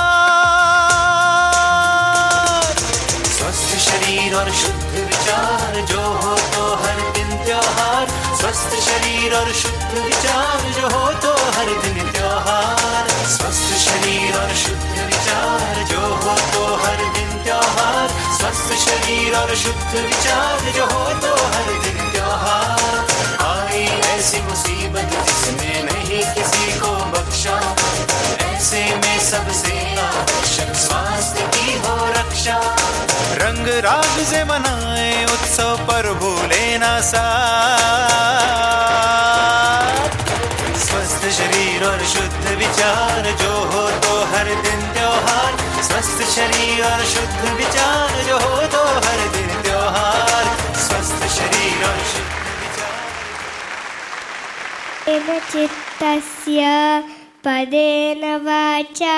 स्वस्थ शरीर और शुद्ध विचार जो हो तो हर दिन त्योहार। स्वस्थ शरीर और शुद्ध विचार जो हो तो हर दिन त्योहार। स्वस्थ शरीर और शुद्ध विचार जो हो तो हर दिन त्योहार। स्वस्थ शरीर और शुद्ध विचार जो हो तो हर दिन त्योहार। आई ऐसी मुसीबत जिसने नहीं किसी को बख्शा, ऐसे में सबसे आवश्यक स्वास्थ्य की हो रक्षा। रंग राग से मनाए उत्सव पर भूले ना साथ। स्वस्थ शरीर और शुद्ध विचार जो हो तो हर दिन त्योहार। स्वस्थ शरीर और शुद्ध विचार जो हो तो हर दिन येन चित्तस्य पदेन वाचा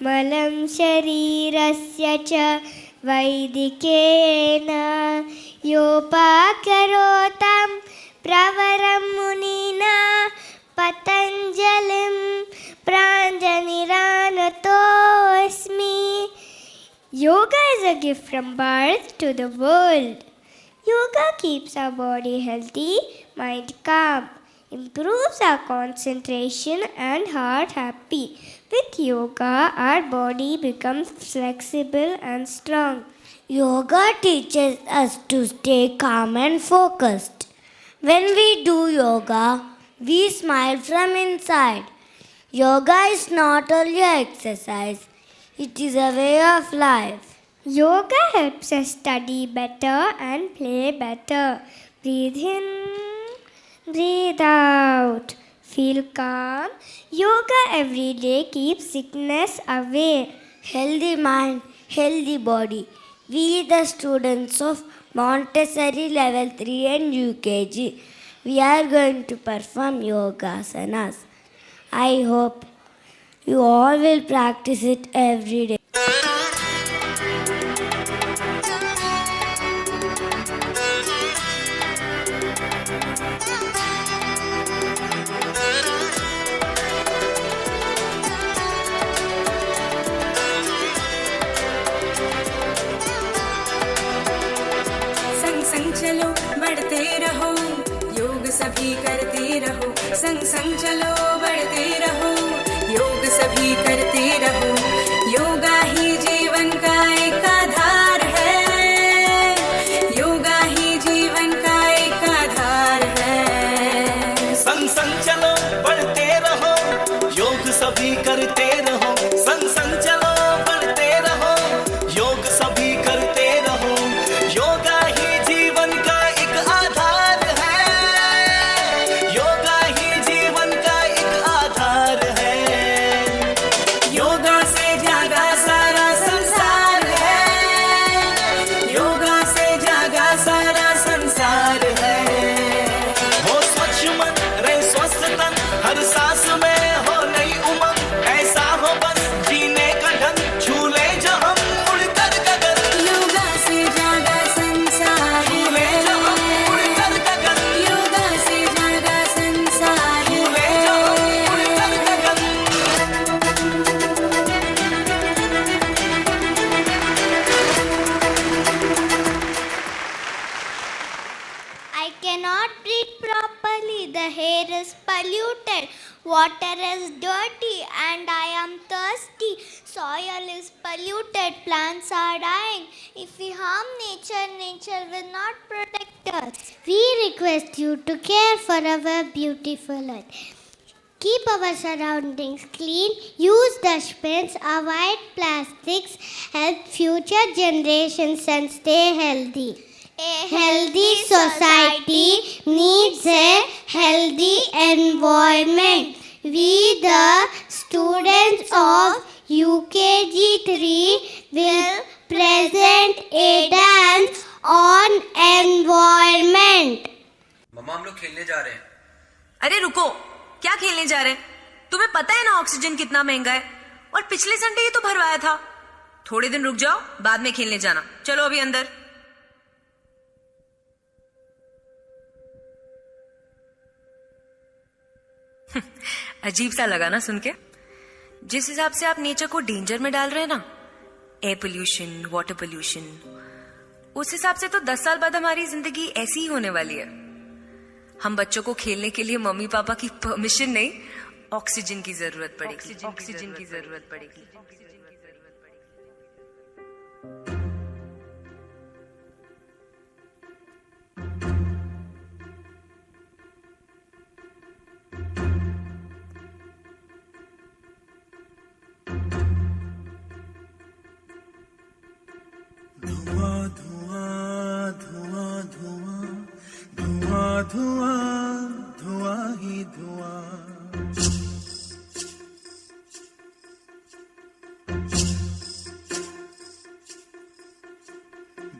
मलं शरीरस्य च वैदिकेन योपाकरोतं प्रवरं मुनिना पतञ्जलिं प्राञ्जलिरानतोऽस्मि. Yoga is a gift from birth to the world. Yoga keeps our body healthy, mind calm, improves our concentration and heart happy. With yoga, our body becomes flexible and strong. Yoga teaches us to stay calm and focused. When we do yoga, we smile from inside. Yoga is not only exercise, it is a way of life. Yoga helps us study better and play better. Breathe in, breathe out. Feel calm. Yoga every day keeps sickness away. Healthy mind, healthy body. We, the students of Montessori level 3 and UKG, we are going to perform yogasanas. I hope you all will practice it every day. संग संग चलो बढ़ते रहो, योग सभी करते रहो. संग संग चलो बढ़ते रहो, योग सभी करते रहो. योगा ही जीवन का एक आधार है. योगा ही जीवन का एक आधार है. संग संग चलो बढ़ते रहो, योग सभी करते रहो. संग संग चलो बढ़ते रहो, योग सभी करते रहो. योगा ही जीवन का एक आधार है. योगा ही जीवन का एक आधार है. योगा से जागा सारा संसार है. योगा से जागा सारा संसार है. हो स्वच्छ मन, रहे स्वस्थ तन, हर सांस में हो नई उमंग. ऐसा हो बस जीने का ढंग, झूले जो हम उड़कर गगन. योगा से जागा संसार झूले है. जो हम उड़कर गगन. योगा से जागा संसार झूले जो हम उड़कर गगन. I cannot breathe properly. The air is polluted. Water is dirty and I am thirsty. Soil is polluted. Plants are dying. If we harm nature, nature will not protect us. We request you to care for our beautiful earth. Keep our surroundings clean. Use dustbins. Avoid plastics. Help future generations and stay healthy. A healthy society needs a healthy environment. We, the students of UKG 3, will present a dance on environment. मम्मा हम लोग खेलने जा रहे हैं. अरे रुको, क्या खेलने जा रहे हैं? तुम्हें पता है ना ऑक्सीजन कितना महंगा है, और पिछले संडे ही तो भरवाया था. थोड़े दिन रुक जाओ, बाद में खेलने जाना. चलो अभी अंदर. अजीब सा लगा ना सुन के? जिस हिसाब से आप नेचर को डेंजर में डाल रहे हैं ना, एयर पोल्यूशन, वाटर पोल्यूशन, उस हिसाब से तो 10 साल बाद हमारी जिंदगी ऐसी ही होने वाली है. हम बच्चों को खेलने के लिए मम्मी पापा की परमिशन नहीं, ऑक्सीजन की जरूरत पड़ेगी. ऑक्सीजन की जरूरत पड़ेगी. धुआं धुआं धुआं धुआं धुआं धुआं धुआं ही धुआं.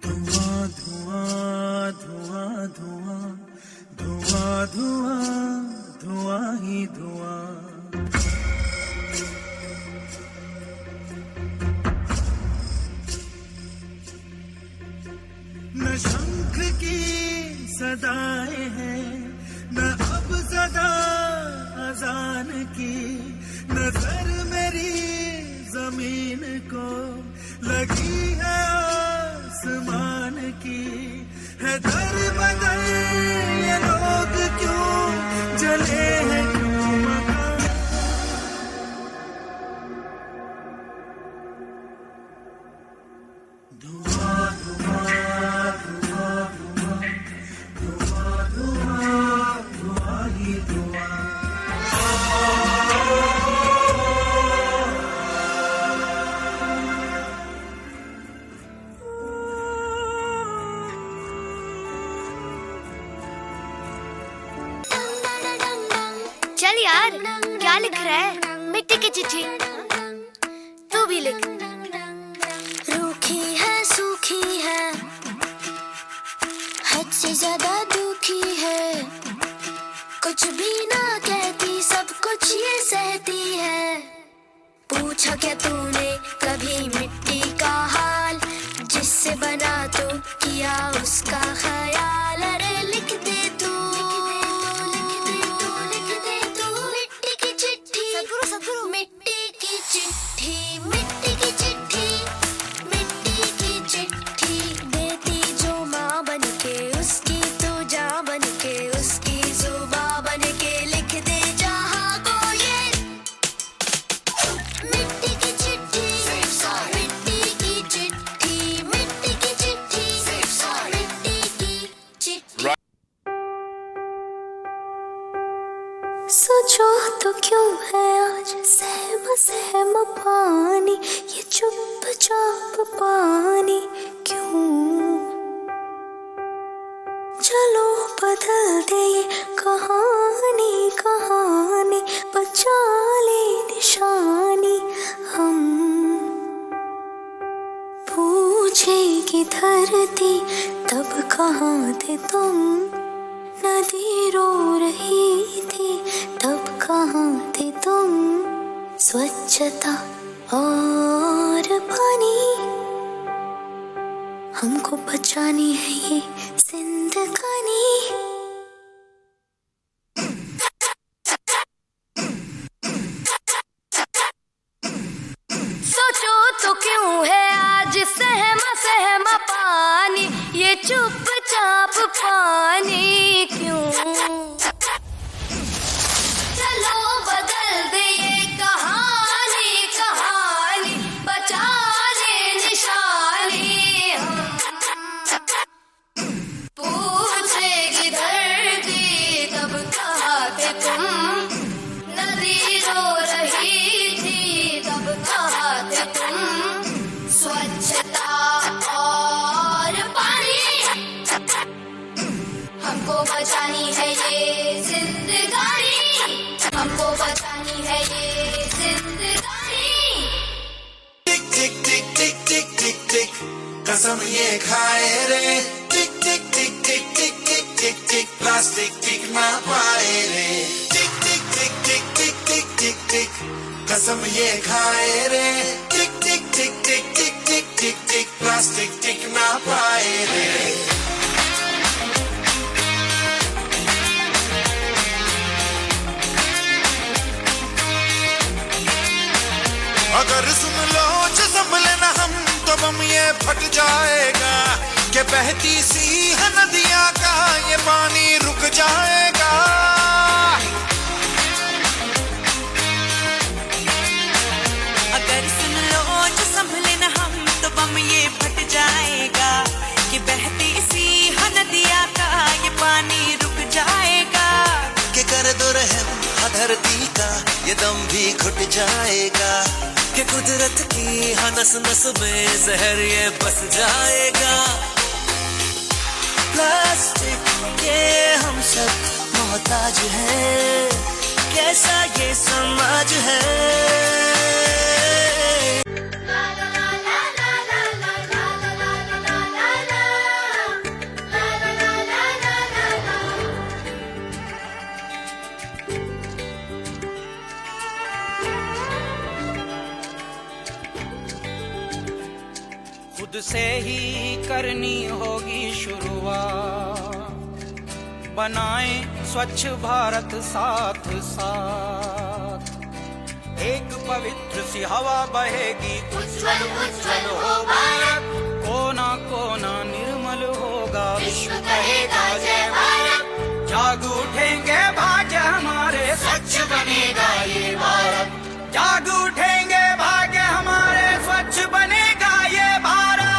धुआं धुआं धुआं धुआं धुआं धुआं धुआं ही धुआं। न शंख की सदाएं हैं, न अब सदा अजान की। नजर मेरी जमीन को लगी है आसमान की। है दर बदर ये लोग क्यों जले हैं, क्यों मकान। धुआं धुआं धुआं धुआं धुआं धुआं ही धुआं। चल यार, क्या लिख रहा है? मिट्टी की चिट्ठी। तू भी लिख। रूखी है, सूखी है, हद से ज्यादा दुखी है। कुछ भी ना कहती, सब कुछ ये सहती है। पूछा क्या तूने कभी मिट्टी का हाल, जिससे बना तो किया उसका ख्याल। अरे लिख दे तू, मिट्टी की चिट्ठी। सदगुरु मिट्टी की चिट्ठी, मिट्टी की चिट्ठी, मिट्टी की चिट्ठी। देती जो माँ बन के उसकी, तू जा बन के उसकी, जुबां बन के लिख दे जहाँ को ये। मिट्टी की चिट्ठी, मिट्टी की चिट्ठी, मिट्टी की चिट्ठी, मिट्टी की चिट्ठी। सोचो तो क्यों है आज सहम सहम पानी, ये चुपचाप पानी क्यों। चलो बदल दे ये कहानी, कहानी बचा ले निशानी हम। पूछेगी धरती तब कहाँ थे तुम, नदी रो रही थी तब कहाँ थे तुम। स्वच्छता और पानी हमको बचानी है ये जिंदगानी। सोचो तो क्यों है आज सहमा सहमा पानी, ये चुपचाप पानी क्यों। चलो बदल दे ये कहानी, कहानी बचा ले निशानी हम। पूछेगी धरती तब कहाँ थे तुम, नदी रो रही थी तब कहाँ थे तुम। स्वच्छता और पानी हमको बचानी है ये जिंदगानी, हमको बचानी है ये जिंदगानी। टिक टिक टिक टिक टिक टिक टिक कसम ये खाए रे। टिक टिक टिक टिक टिक टिक टिक टिक प्लास्टिक टिक ना पाए रे। टिक टिक टिक टिक टिक टिक टिक टिक कसम ये खाए रे। टिक टिक टिक टिक टिक टिक टिक टिक प्लास्टिक टिक ना पाए रे। अगर सुन लो जो संभले ना हम, तो बम ये फट जाएगा। कि बहती सी है नदियाँ का ये पानी रुक जाएगा। अगर सुन लो जो संभले ना हम, तो बम ये फट जाएगा। कि बहती सी है नदियाँ का ये पानी रुक जाएगा। कि कर दो रहम धरती का ये दम भी घुट जाएगा। कि कुदरत की हर नस नस में जहर ये बस जाएगा। प्लास्टिक के हम सब मोहताज हैं, कैसा ये समाज है। से ही करनी होगी शुरुआत, बनाएं स्वच्छ भारत साथ साथ, एक पवित्र सी हवा बहेगी, उज्जवल उज्जवल हो भारत, कोना कोना निर्मल होगा, विश्व कहेगा जय भारत, जाग उठेंगे भाग्य हमारे, स्वच्छ बनेगा ये भारत, जाग उठेंगे भाग्य हमारे, स्वच्छ बनेगा ये भारत।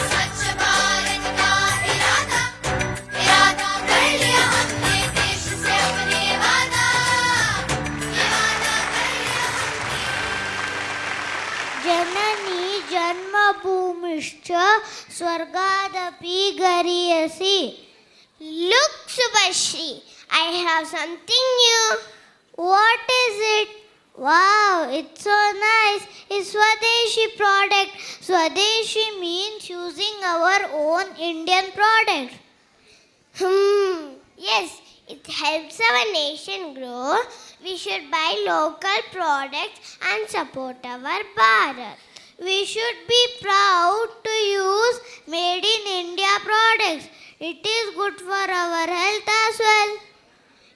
स्वच्छ भारत का इरादा कर लिया हमने, देश से अपने वादा जननी जन्मभूमिश्च स्वर्गादपि गरीयसी. Look, Subhashri, I have something new. What is it? Wow, it's so nice. It's Swadeshi product. Swadeshi means using our own Indian products. Yes, it helps our nation grow. We should buy local products and support our Bharat. We should be proud to use made in India products. It is good for our health as well.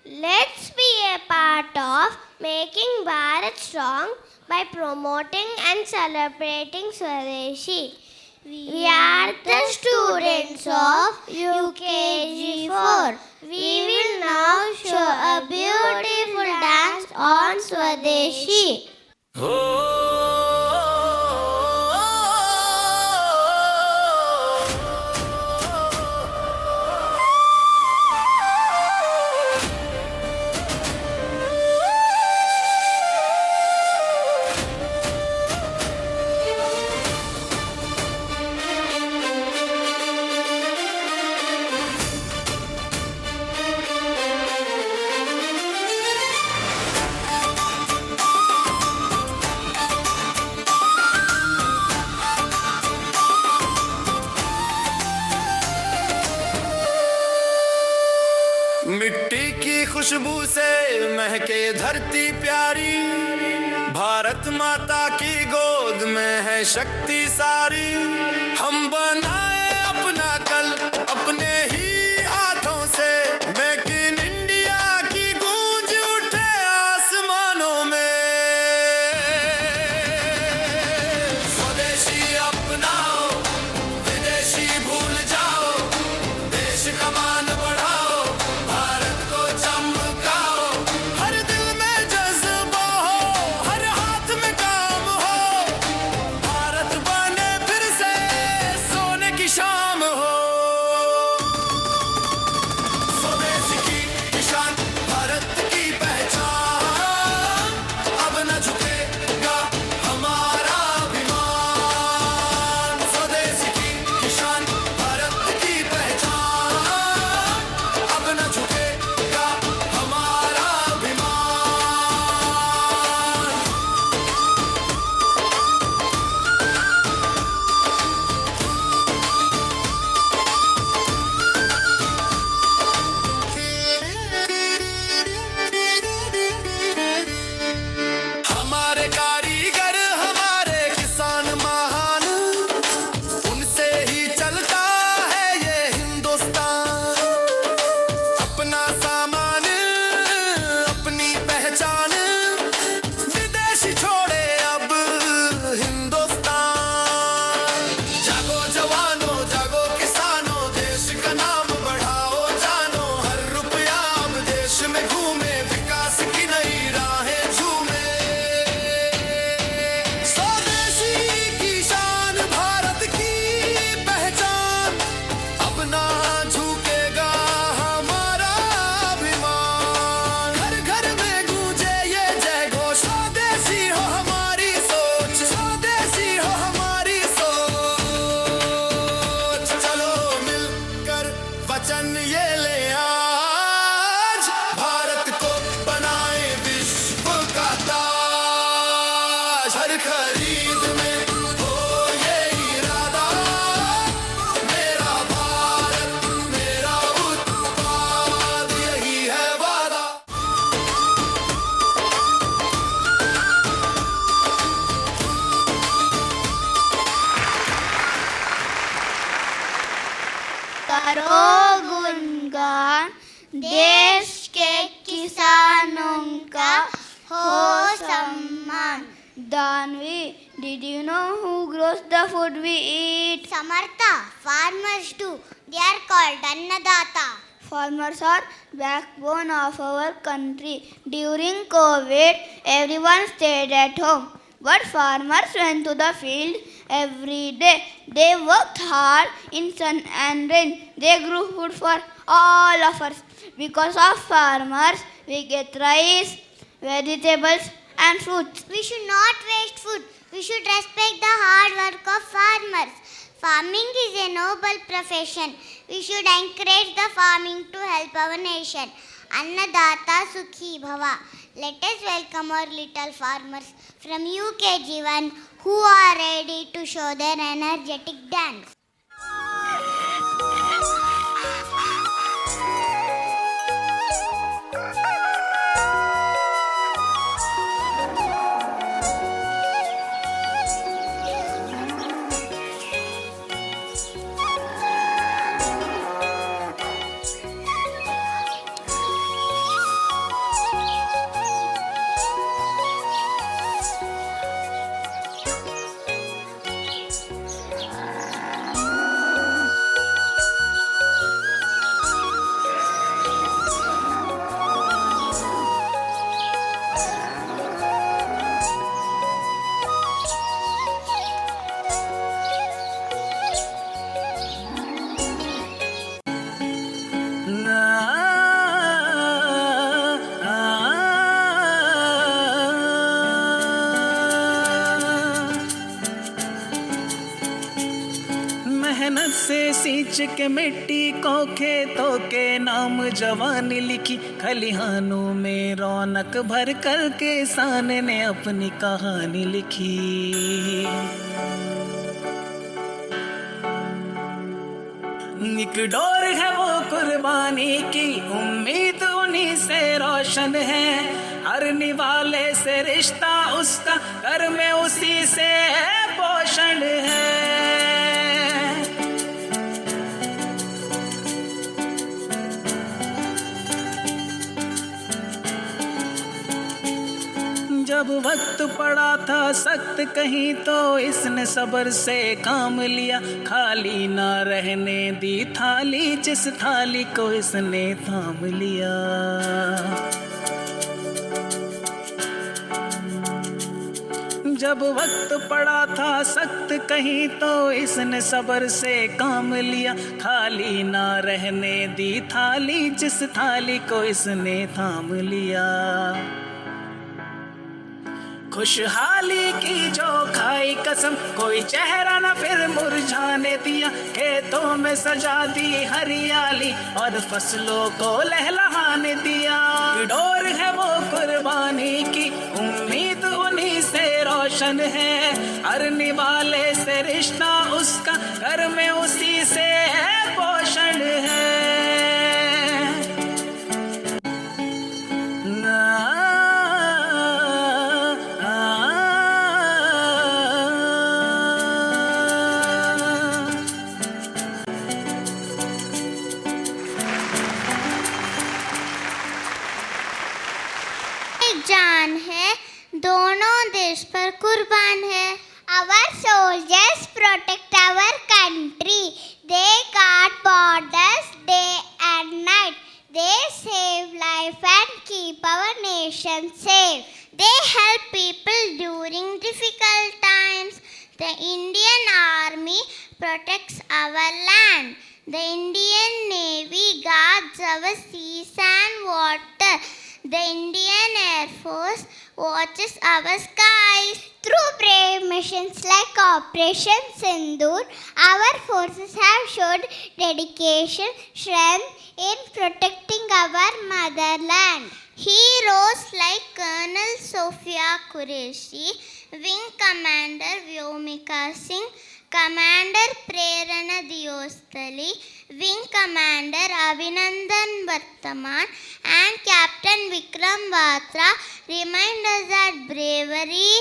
Let's be a part of making Bharat strong by promoting and celebrating Swadeshi. We are the students of UKG4. We will now show a beautiful dance on Swadeshi. मिट्टी की खुशबू से महके धरती प्यारी, भारत माता की गोद में है शक्ति सारी। हम बनाए अपना कल अपने ही हाथों से, मेक इन इंडिया की गूंज उठे आसमानों में। स्वदेशी अपनाओ, विदेशी भूल जाओ, देश का मान बढ़ाओ, भारत को चमकाओ। हर दिल में जज्बा हो, हर हाथ में काम हो, भारत बने फिर से सोने की शाम हो। स्वदेश की निशान, भारत की पहचान, अब न झुकेगा हमारा अभिमान। स्वदेश की निशान, भारत की पहचान, अब न झुकेगा हमारा अभिमान। हमारे कारीगर, हमारे किसान महान, उनसे ही चलता है ये हिंदुस्तान। अपना सामान, अपनी पहचान, विदेशी छोड़े अब हिंदुस्तान। जागो जवानों, जागो किसानों, देश का नाम बढ़ाओ जानो। हर रुपया अब देश में घूमे, विकास की नई राहें झूमे। स्वदेशी की शान, भारत की पहचान, अब ना झुकेगा हमारा अभिमान। घर घर में गूंजे ये जय घोष, स्वदेशी हो हमारी सोच, स्वदेशी हो हमारी सोच। चलो मिलकर वचन ये ले आज, भारत को बनाए विश्व का ताज। हर खरीद में हो ये इरादा, मेरा भारत मेरा उत्पाद। करो गुणगान, देश के किसानों का हो सम्मान. Danvi, did you know who grows the food we eat? Samartha, farmers do. They are called Annadata. Farmers are backbone of our country. During COVID, everyone stayed at home. But farmers went to the field every day. They worked hard in sun and rain. They grew food for all of us. Because of farmers, we get rice, vegetables, and fruits. We should not waste food. We should respect the hard work of farmers. Farming is a noble profession. We should encourage the farming to help our nation. Annadata Sukhi Bhava. Let us welcome our little farmers from UKG1 who are ready to show their energetic dance. मेहनत से सींच के मिट्टी को खेतों के नाम जवानी लिखी, खलिहानों में रौनक भर कर किसान ने अपनी कहानी लिखी. एक डोर है वो कुर्बानी की, उम्मीद उन्हीं से रोशन है. हर निवाले से रिश्ता उसका, घर में उसी से पोषण है. जब वक्त पड़ा था सख्त कहीं तो इसने सब्र से काम लिया, खाली ना रहने दी थाली, जिस थाली को इसने थाम लिया. जब वक्त पड़ा था सख्त कहीं तो इसने सब्र से काम लिया, खाली ना रहने दी थाली, जिस थाली को इसने थाम लिया. खुशहाली की जो खाई कसम, कोई चेहरा न फिर मुरझाने दिया. खेतों में सजा दी हरियाली और फसलों को लहलहाने दिया. डोर है वो कुर्बानी की, उम्मीद उन्हीं से रोशन है. हर निवाले से रिश्ता उसका, घर में उसी से पोषण है. जान है, दोनों देश पर कुर्बान है. Our soldiers protect our country. They guard borders day and night. They save life and keep our nation safe. They help people during difficult times. The Indian Army protects our land. The Indian Navy guards our seas and water. The Indian Air Force watches our skies. Through brave missions like Operation Sindoor, our forces have showed dedication, strength in protecting our motherland. Heroes like Colonel Sophia Qureshi, Wing Commander Vyomika Singh, Commander Prerana Diostali, Wing Commander Abhinandan Vartaman, and Captain Vikram Batra remind us that bravery,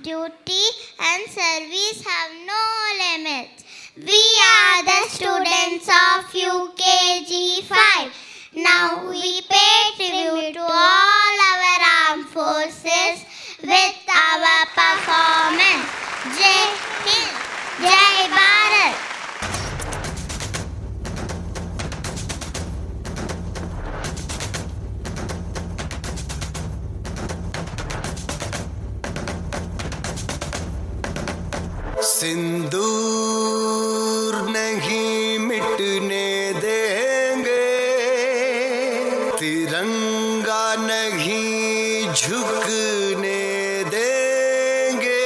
duty, and service have no limits. We are the students of UKG 5. Now we pay tribute to all our armed forces with our performance. Jai Hind, Jai Bharat. सिंदूर नहीं मिटने देंगे, तिरंगा नहीं झुकने देंगे,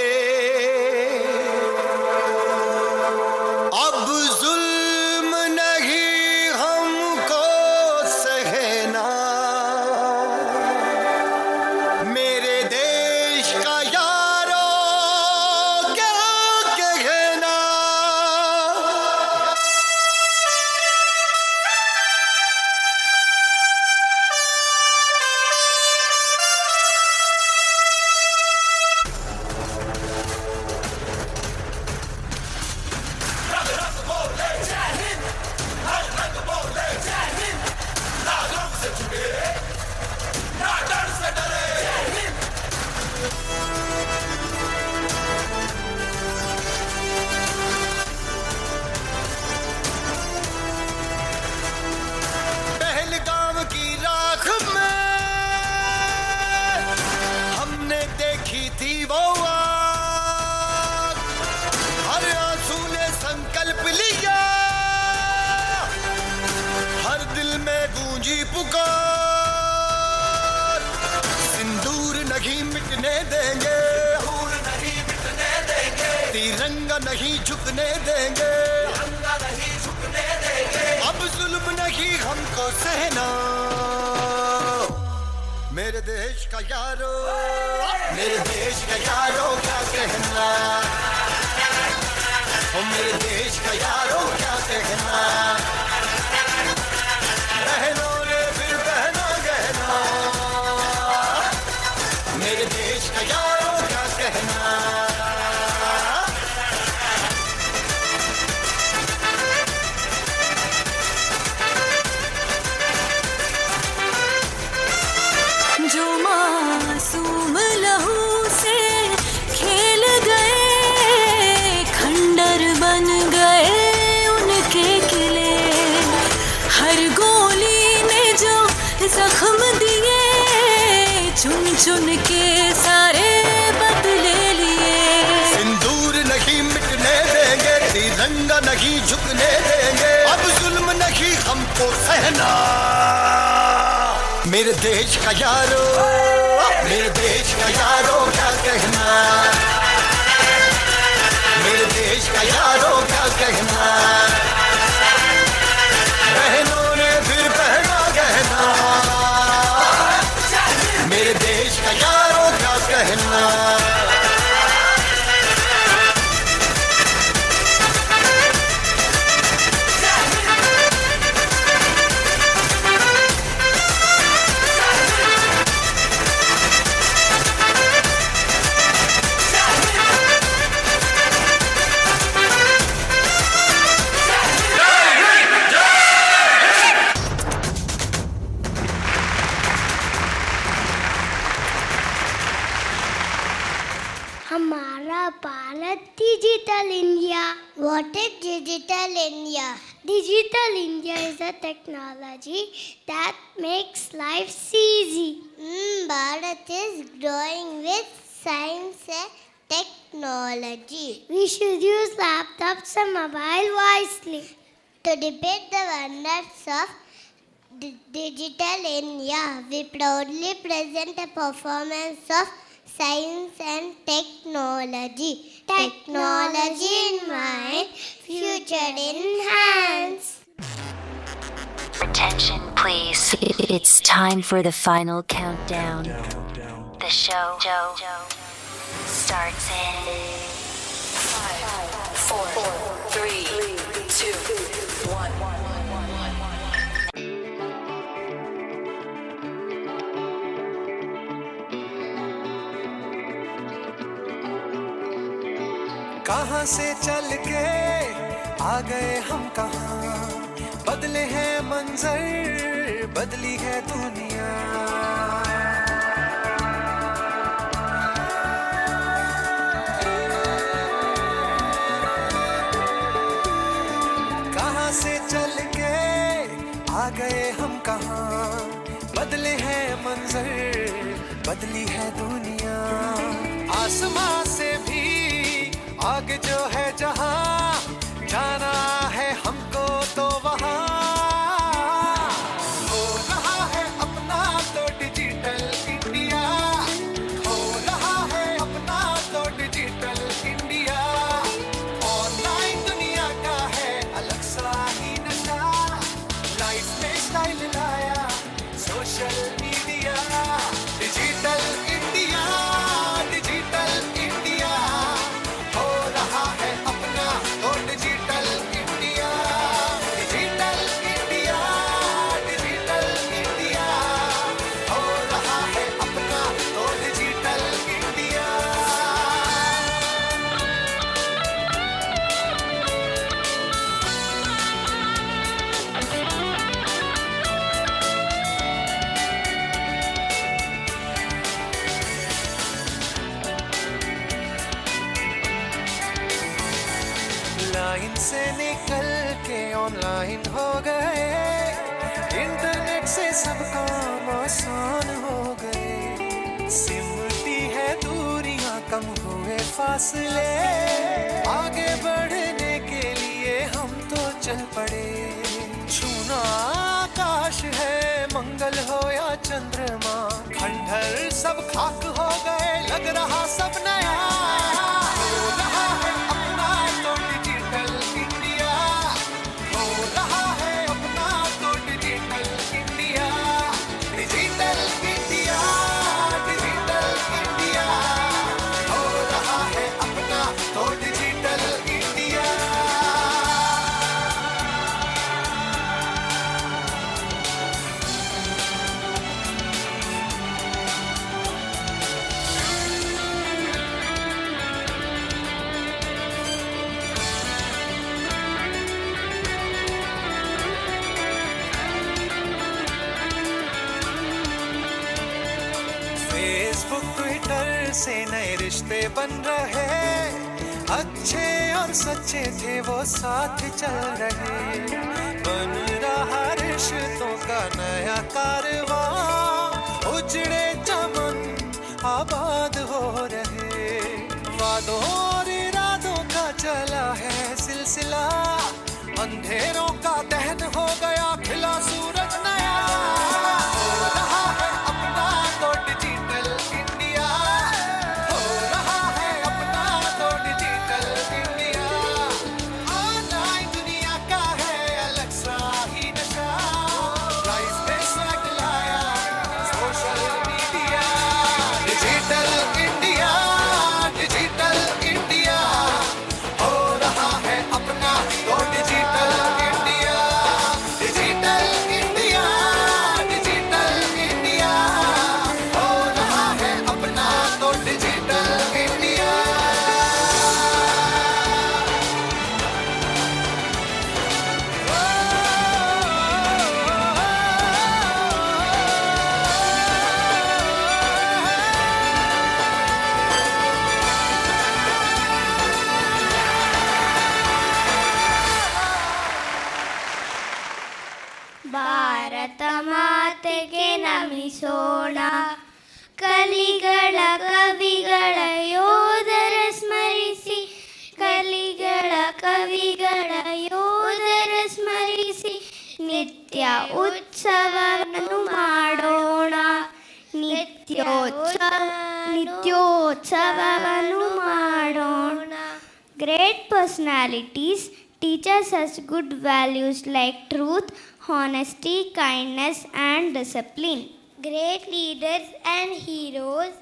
अब जुल्म नहीं हमको सहना, मेरे देश का पुकार, सिंदूर नहीं मिटने देंगे, तिरंगा नहीं झुकने देंगे, अब जुल्म नहीं हमको सहना, मेरे देश का यारो, मेरे देश का यारो क्या कहना, ओ मेरे देश का यारो क्या कहना, बहनों ने फिर पहना गहना, मेरे देश का यारो क्या कहना। जो मासूम लहू से खेल गए, खंडर बन गए उनके किले, हर गोली ने जो जख्म दिए, चुन चुन के सारे बदले लिए, सिंदूर नहीं मिटने देंगे, तिरंगा नहीं झुकने देंगे, अब जुल्म नहीं हमको सहना, मेरे देश का यारो, मेरे देश का यारो क्या कहना, मेरे देश का यारो क्या कहना, बहनों ने फिर पहना गहना, मेरे देश का यारो क्या कहना। हमारा Bharat digital India. What is digital India? Digital India is a technology that makes life easy. Bharat is growing with science and technology. We should use laptops and mobile wisely. To debate the wonders of digital India, we proudly present a performance of science and technology. Technology in mind, future in hands. Attention, please. It's time for the final countdown. The show starts in 5, 4, 3, 2, 1. कहां से चल के आ गए हम कहाँ, बदले हैं मंजर, बदली है दुनिया। कहाँ से चल के आ गए हम कहाँ, बदले हैं मंजर, बदली है दुनिया। आसमां से भी आगे जो है जहां, जाना है हमको तो वहां। हो रहा है अपना तो डिजिटल इंडिया, हो रहा है अपना तो डिजिटल इंडिया। ऑनलाइन दुनिया का है अलग सा ही नशा, लाइफ में स्टाइल लाया social media. Digital India, digital India, हो रहा है अपना तो digital India. Digital India, digital India, हो रहा है अपना तो डिजिटल इंडिया। लाइन से निकल के ऑनलाइन हो गए, इंटरनेट से सब काम आसान हो गए। सिमटी है दूरियां, कम हुए फासले, आगे बढ़ने के लिए हम तो चल पड़े। छूना आकाश है, मंगल हो या चंद्रमा, खंडहर सब खाक हो गए, लग रहा सब नया। हो रहा है अपना तो डिजिटल इंडिया, हो रहा है अपना तो digital India. Digital India, digital India, हो रहा है अपना तो डिजिटल इंडिया। फेसबुक ट्विटर से नए रिश्ते बन रहे, अच्छे और सच्चे थे वो साथ चल रहे। बन रहा रिश्तों का नया कारवां, उजड़े चमन आबाद हो रहे। वादों और इरादों का चला है सिलसिला, अंधेरों का दहन हो गया, खिला सूरज नया। हो रहा है अपना तो डिजिटल इंडिया, हो रहा है अपना तो डिजिटल इंडिया। ऑनलाइन दुनिया का है अलग सा ही नशा, लाइफ में स्वैग लाया social media. Digital India, digital India, हो रहा है अपना तो digital India. Digital India, digital India, हो रहा है अपना तो डिजिटल इंडिया। ಭಾರತ ಮಾತೆಗೆ ನಮಿಸೋಣ, ಕಲಿಗಳ ಕವಿಗಳ ಯೋಧರ ಸ್ಮರಿಸಿ, ಕಲಿಗಳ ಕವಿಗಳ ಯೋಧರ ಸ್ಮರಿಸಿ, ನಿತ್ಯ ಉತ್ಸವವನ್ನು ಮಾಡೋಣ, ನಿತ್ಯೋತ್ಸವವನ್ನು ಮಾಡೋಣ. Great personalities teaches us good values like truth, honesty, kindness and discipline. Great leaders and heroes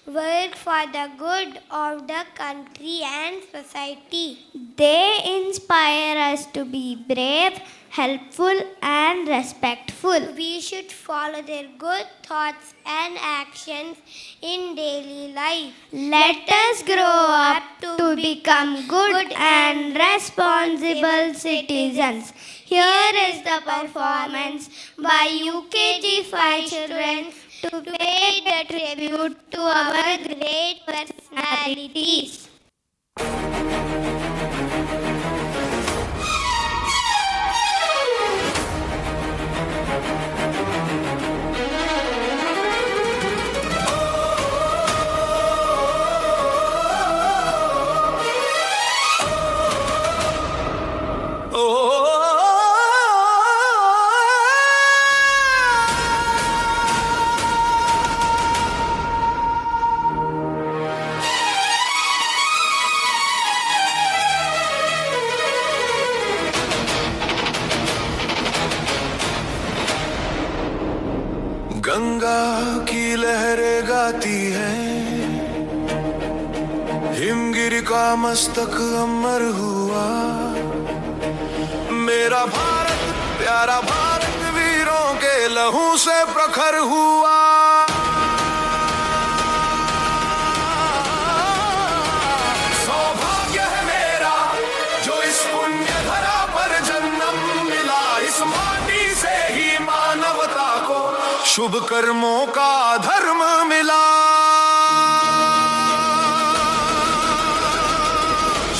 work for the good of the country and society. They inspire us to be brave, helpful and respectful. We should follow their good thoughts and actions in daily life. Let us grow up to become good and responsible citizens. Here is the performance by UKG 5 children to pay the tribute to our great personalities. Ganga की लहरें गाती हैं, हिमगिर का मस्तक अमर हुआ। मेरा भारत प्यारा भारत वीरों के लहू से प्रखर हुआ। सौभाग्य है मेरा जो इस पुण्य धरा पर जन्म मिला। इस माटी से ही मानवता को शुभ कर्मों का धर्म मिला।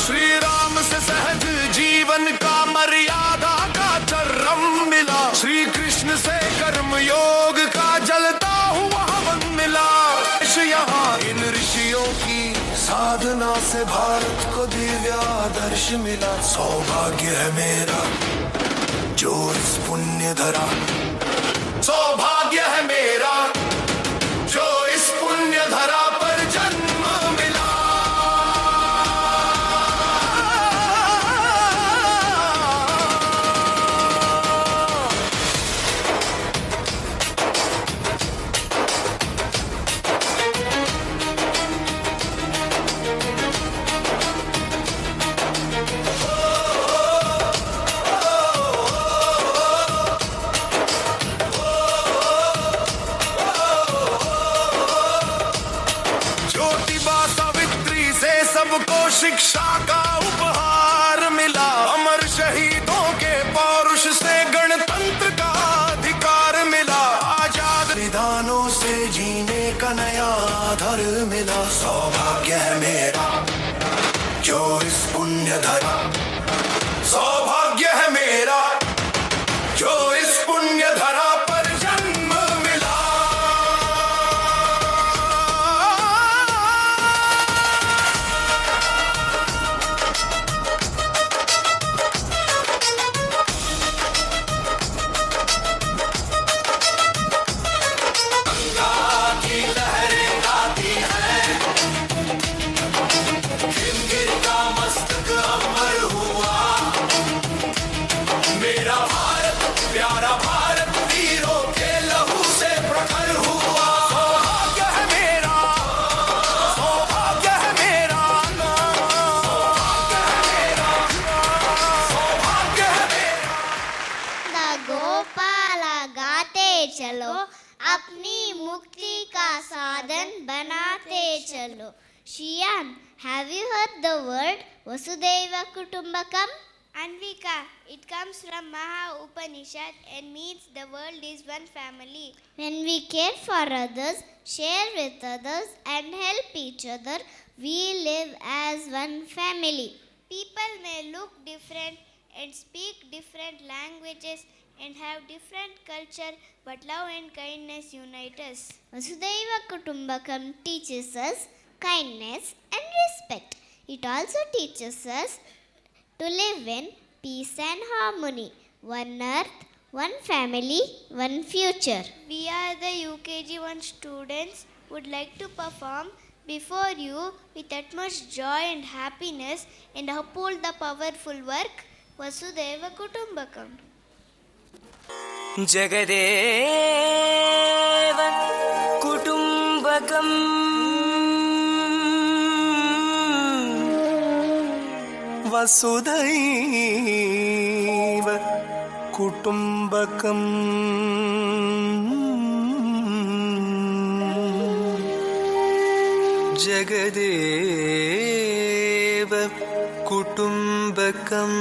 श्री राम से सहज जीवन का मर्यादा का चरम मिला। श्री कृष्ण से कर्म योग का जलता हुआ हवन मिला। यहाँ इन ऋषियों की साधना से भारत को दिव्यादर्श मिला। सौभाग्य है मेरा जो इस पुण्य धरा, सौभाग्य है मेरा जो इस पुण्य धरा पर जन्म मिला। सबको शिक्षा का उपहार मिला। अमर शहीदों के पौरुष से गणतंत्र का अधिकार मिला। आजाद विधानों से जीने का नया आधार मिला। सौभाग्य है मेरा जो इस पुण्य धरा, सौभाग्य है मेरा जो इस पुण्य धरा पर जन्म मिला। चलो अपनी मुक्ति का साधन बनाते चलो. Shiyan, have you heard the word Vasudhaiva Kutumbakam? Anvika, it comes from Maha Upanishad and means the world is one family. When we care for others, share with others and help each other, we live as one family. People may look different and speak different languages and have different culture, but love and kindness unite us. Vasudhaiva Kutumbakam teaches us kindness and respect. It also teaches us to live in peace and harmony. One earth, one family, one future. We are the UKG 1 students would like to perform before you with utmost joy and happiness and uphold the powerful work Vasudhaiva Kutumbakam. Jagdev कुटुम्बकम् वसुधैव कुटुम्बकम् जगदेव कुटुम्बकम्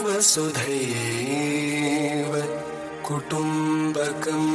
वसुधैव कुटुम्बकम्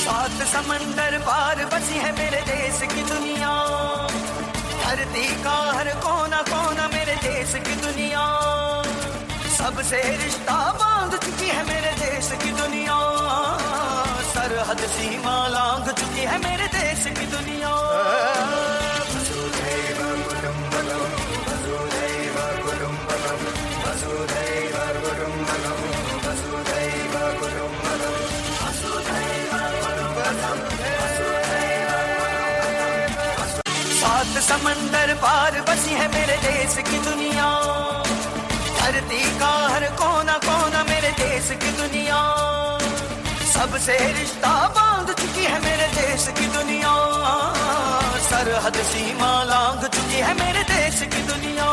सात समंदर पार बसी है मेरे देश की दुनिया, धरती का हर कोना कोना मेरे देश की दुनिया, सबसे रिश्ता बांध चुकी है मेरे देश की दुनिया, सरहद सीमा लांघ चुकी है मेरे देश की दुनिया। वसुधैव कुटुम्बकम् वसुधैव कुटुम्बकम् वसुधैव कुटुम्बकम् वसुधैव कुटुम्बकम् सात समंदर पार बसी है मेरे देश की दुनिया, धरती का हर कोना कोना मेरे देश की दुनिया, सबसे रिश्ता बांध चुकी है मेरे देश की दुनिया, सरहद सीमा लांघ चुकी है मेरे देश की दुनिया।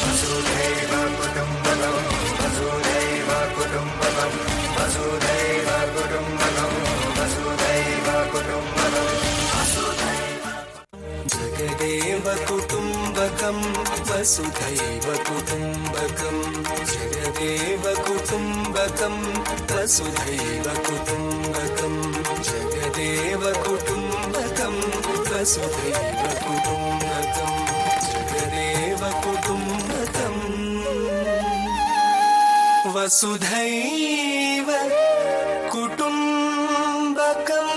वसुधैव कुटुम्बकम् वसुधैव कुटुम्बकम् वसुधैव कुटुम्बकम् वसुधैव कुटुम्बकम् जगदेव कुटुम्बकम् वसुधैव कुटुम्बकम् जगदेव कुटुम्बकम् वसुधैव कुटुम्बकम् जगदेव कुटुम्बकम् वसुधैव कुटुम्बकम् जगदेव कुटुम्बकम् वसुधैव कुटुम्बकम्।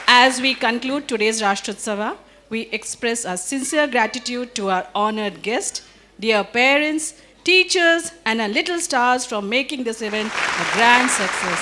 As we conclude today's Rashtrotsava, we express our sincere gratitude to our honored guests, dear parents, teachers, and our little stars for making this event a grand success.